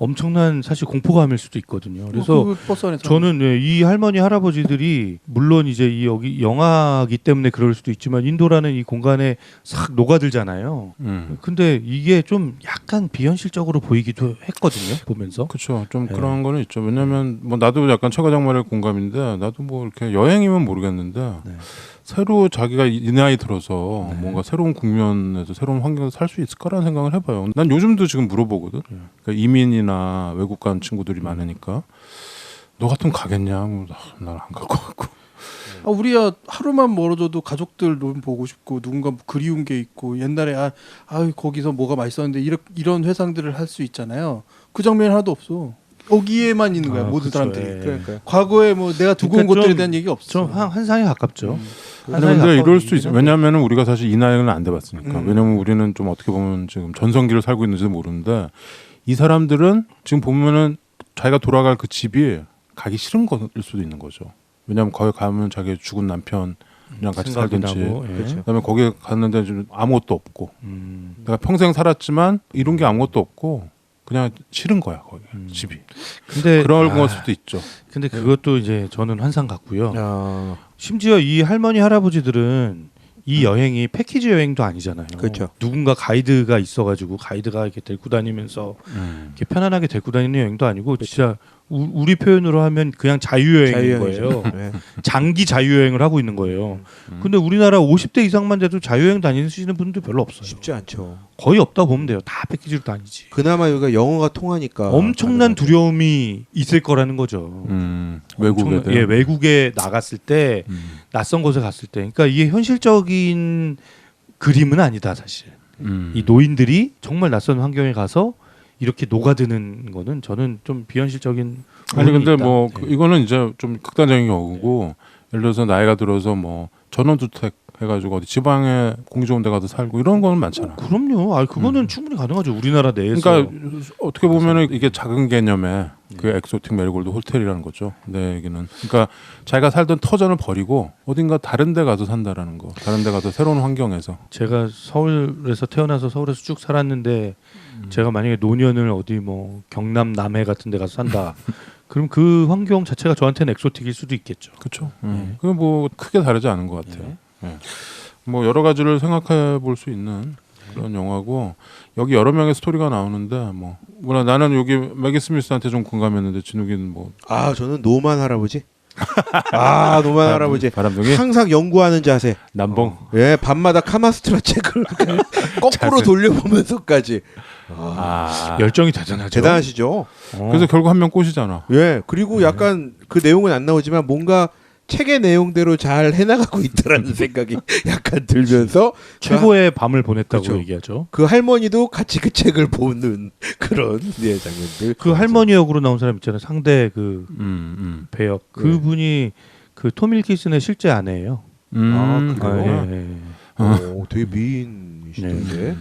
엄청난 사실 공포감일 수도 있거든요. 그래서 버스 안에서 저는 이 할머니 할아버지들이 물론 이제 이 여기 영화기 때문에 그럴 수도 있지만 인도라는 이 공간에 싹 녹아들잖아요. 근데 이게 좀 약간 비현실적으로 보이기도 했거든요. 보면서. 그렇죠. 좀 그런 거는 있죠. 왜냐하면 뭐 나도 약간 처가장말의 공감인데 나도 뭐 이렇게 여행이면 모르겠는데 새로 자기가 이 나이 들어서 뭔가 새로운 국면에서 새로운 환경에서 살 수 있을 거라는 생각을 해봐요. 난 요즘도 지금 물어보거든. 그러니까 이민이나 외국 간 친구들이 많으니까 너 같으면 가겠냐? 난 안 갈 것 같고. 우리야 하루만 멀어져도 가족들 눈 보고 싶고 누군가 그리운 게 있고 옛날에 거기서 뭐가 맛있었는데 이런 회상들을 할 수 있잖아요. 그 장면 하나도 없어. 여기에만 있는 거야 모든 그쵸, 사람들이. 그러니까. 과거에 뭐 내가 두고 온 것들에 대한 얘기 없어. 좀 환상에 가깝죠. 아니 근데 이럴 수 있어. 왜냐하면 우리가 사실 이 나이는 안 돼봤으니까. 왜냐면 우리는 좀 어떻게 보면 지금 전성기를 살고 있는지도 모르는데 이 사람들은 지금 보면은 자기가 돌아갈 그 집이 가기 싫은 거일 수도 있는 거죠. 왜냐하면 거기 가면 자기 죽은 남편이랑 같이 살든지. 그다음에 거기 갔는데 좀 아무것도 없고. 내가 평생 살았지만 이룬 게 아무것도 없고 그냥 싫은 거야 거기 집이. 근데 그럴 걸 수도 있죠. 근데 그것도 이제 저는 환상 같고요. 아, 심지어 이 할머니 할아버지들은 이 여행이 패키지 여행도 아니잖아요. 그렇죠. 누군가 가이드가 있어가지고 가이드가 이렇게 데리고 다니면서 이렇게 편안하게 데리고 다니는 여행도 아니고 진짜 우리 표현으로 하면 그냥 자유여행인 거예요. 네. 장기 자유여행을 하고 있는 거예요. 근데 우리나라 50대 이상만 돼도 자유여행 다니시는 분들 별로 없어요. 쉽지 않죠. 거의 없다 보면 돼요. 다 패키지로 다니지. 그나마 여기가 영어가 통하니까 엄청난 두려움이 있을 거라는 거죠. 외국에 대한. 외국에 나갔을 때 낯선 곳에 갔을 때, 그러니까 이게 현실적인 그림은 아니다 사실. 이 노인들이 정말 낯선 환경에 가서 이렇게 녹아드는 거는 저는 좀 비현실적인. 아니 근데 있다. 뭐 이거는 이제 좀 극단적인 경우고 예를 들어서 나이가 들어서 뭐 전원주택 해가지고 어디 지방에 공기 좋은 데 가서 살고 이런 거는 많잖아. 그럼요. 아 그거는 충분히 가능하죠. 우리나라 내에서. 그러니까 어떻게 보면은 이게 작은 개념의 그 엑소틱 메리골드 호텔이라는 거죠. 내 얘기는. 그러니까 자기가 살던 터전을 버리고 어딘가 다른 데 가서 산다라는 거. 다른 데 가서 새로운 환경에서. 제가 서울에서 태어나서 서울에서 쭉 살았는데 제가 만약에 노년을 어디 뭐 경남 남해 같은 데 가서 산다. 그럼 그 환경 자체가 저한테는 엑소틱일 수도 있겠죠. 그렇죠. 그건 뭐 크게 다르지 않은 것 같아요. 네. 뭐 여러 가지를 생각해 볼 수 있는 그런 영화고 여기 여러 명의 스토리가 나오는데 뭐 물론 나는 여기 매기 스미스한테 좀 공감했는데 진욱이는 뭐 아 저는 노만 할아버지. 아 노만 할아버지. 바람둥이 항상 연구하는 자세. 남봉. 예 밤마다 카마스트라 책을 거꾸로 자세. 돌려보면서까지. 열정이 대단하죠. 대단하시죠. 그래서 결국 한 명 꼬시잖아. 예 그리고 약간 그 내용은 안 나오지만 뭔가 책의 내용대로 잘 해나가고 있다라는 생각이 약간 들면서 최고의 밤을 보냈다고 그렇죠. 얘기하죠. 그 할머니도 같이 그 책을 보는 그런 네, 장면들. 그 할머니 역으로 나온 사람 있잖아요. 상대 그 배역. 그분이 그 톰 윌킨슨의 실제 아내예요. 아, 그래요? 예, 예. 오, 되게 미인이시던데.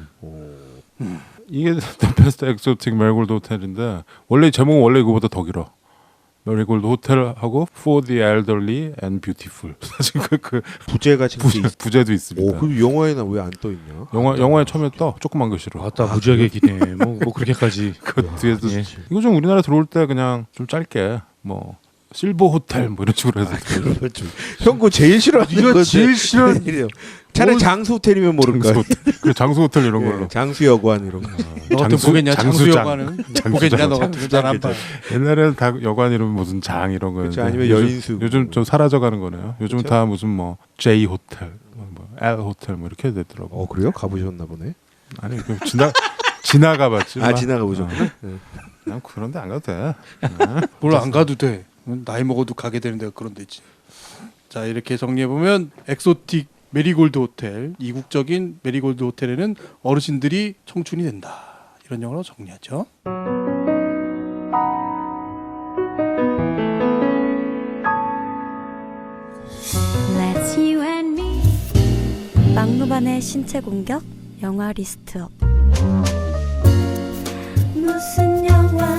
이게 The Best Exotic Marigold Hotel인데 원래 제목은 원래 이거보다 더 길어. 메리골드 호텔하고 For the Elderly and Beautiful. 사실 그 부제가 지금 부제도 있습니다. 오, 그럼 영화에는 왜 안 떠 있냐? 영화에 처음에 떠 조그만 글씨로. 아따 무지하게 기네. 뭐 그렇게까지. 그 뒤에도 예. 이거 좀 우리나라 들어올 때 그냥 좀 짧게 뭐 실버 호텔 뭐 이런 식으로 해서 형 그거 제일 싫어하는 네가 건데. 제일 싫어하는- 일이에요. 차라리 장수 호텔이면 모를까. 장수 호텔, 그 장수 호텔 이런 예, 걸로. 장수 여관 이런 거. 너 같은 장수- 보겠냐? 장수 장수장. 여관은 보겠냐? 너 같은 거잘안 봐. 옛날에는 다 여관 이름 무슨 장 이런 거였는데 그렇죠. 아니면 여인수. 요즘 좀 사라져가는 거네요. 요즘 그렇죠. 다 무슨 뭐 J 호텔, 뭐 L 호텔 뭐 이렇게 되더라고. 그래요? 가보셨나 보네. 아니 그 지나가봤지. 아 지나가 보셨구나. 난 그런데 안 가도 돼. 뭘 안 가도 돼. 나이 먹어도 가게 되는 데가 그런 데지. 자 이렇게 정리해 보면 엑소틱 메리골드 호텔, 이국적인 메리골드 호텔에는 어르신들이 청춘이 된다. 이런 영화로 정리하죠. Let's you and me. 막루반의 신체 공격 영화 리스트업. 무슨 영화